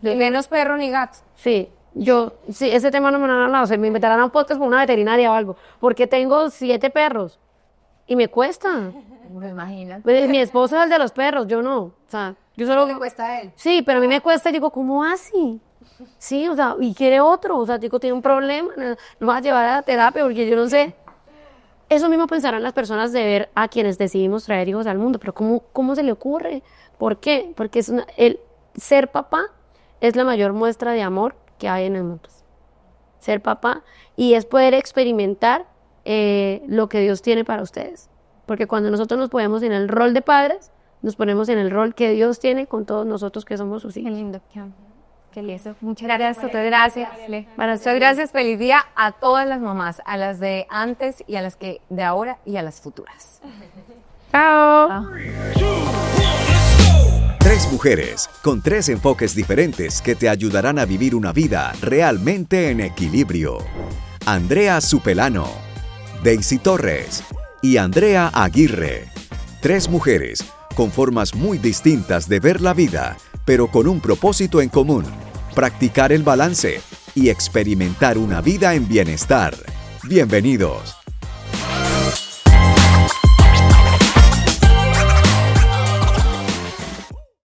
Ni menos perro ni gato. Sí, ese tema no me lo han hablado. Se me inventarán un podcast con una veterinaria o algo. Porque tengo 7 perros y me cuesta. ¿Me imaginas? Pues, mi esposo es el de los perros, yo no. O sea, yo solo... ¿Le cuesta a él? Sí, pero a mí me cuesta y digo, ¿cómo así? Sí, o sea, y quiere otro. O sea, digo, tiene un problema, lo vas a llevar a la terapia porque yo no sé. Eso mismo pensarán las personas de ver a quienes decidimos traer hijos al mundo. Pero ¿cómo se le ocurre? ¿Por qué? Porque el ser papá es la mayor muestra de amor que hay en el mundo. Ser papá, y es poder experimentar lo que Dios tiene para ustedes. Porque cuando nosotros nos ponemos en el rol de padres, nos ponemos en el rol que Dios tiene con todos nosotros que somos sus hijos. Qué lindo, qué lindo. Muchas gracias, muchas gracias. Muchas gracias, feliz día a todas las mamás, a las de antes y a las que de ahora y a las futuras. Chao. 3 mujeres con 3 enfoques diferentes que te ayudarán a vivir una vida realmente en equilibrio. Andrea Supelano, Daisy Torres y Andrea Aguirre. 3 mujeres con formas muy distintas de ver la vida, pero con un propósito en común: practicar el balance y experimentar una vida en bienestar. Bienvenidos.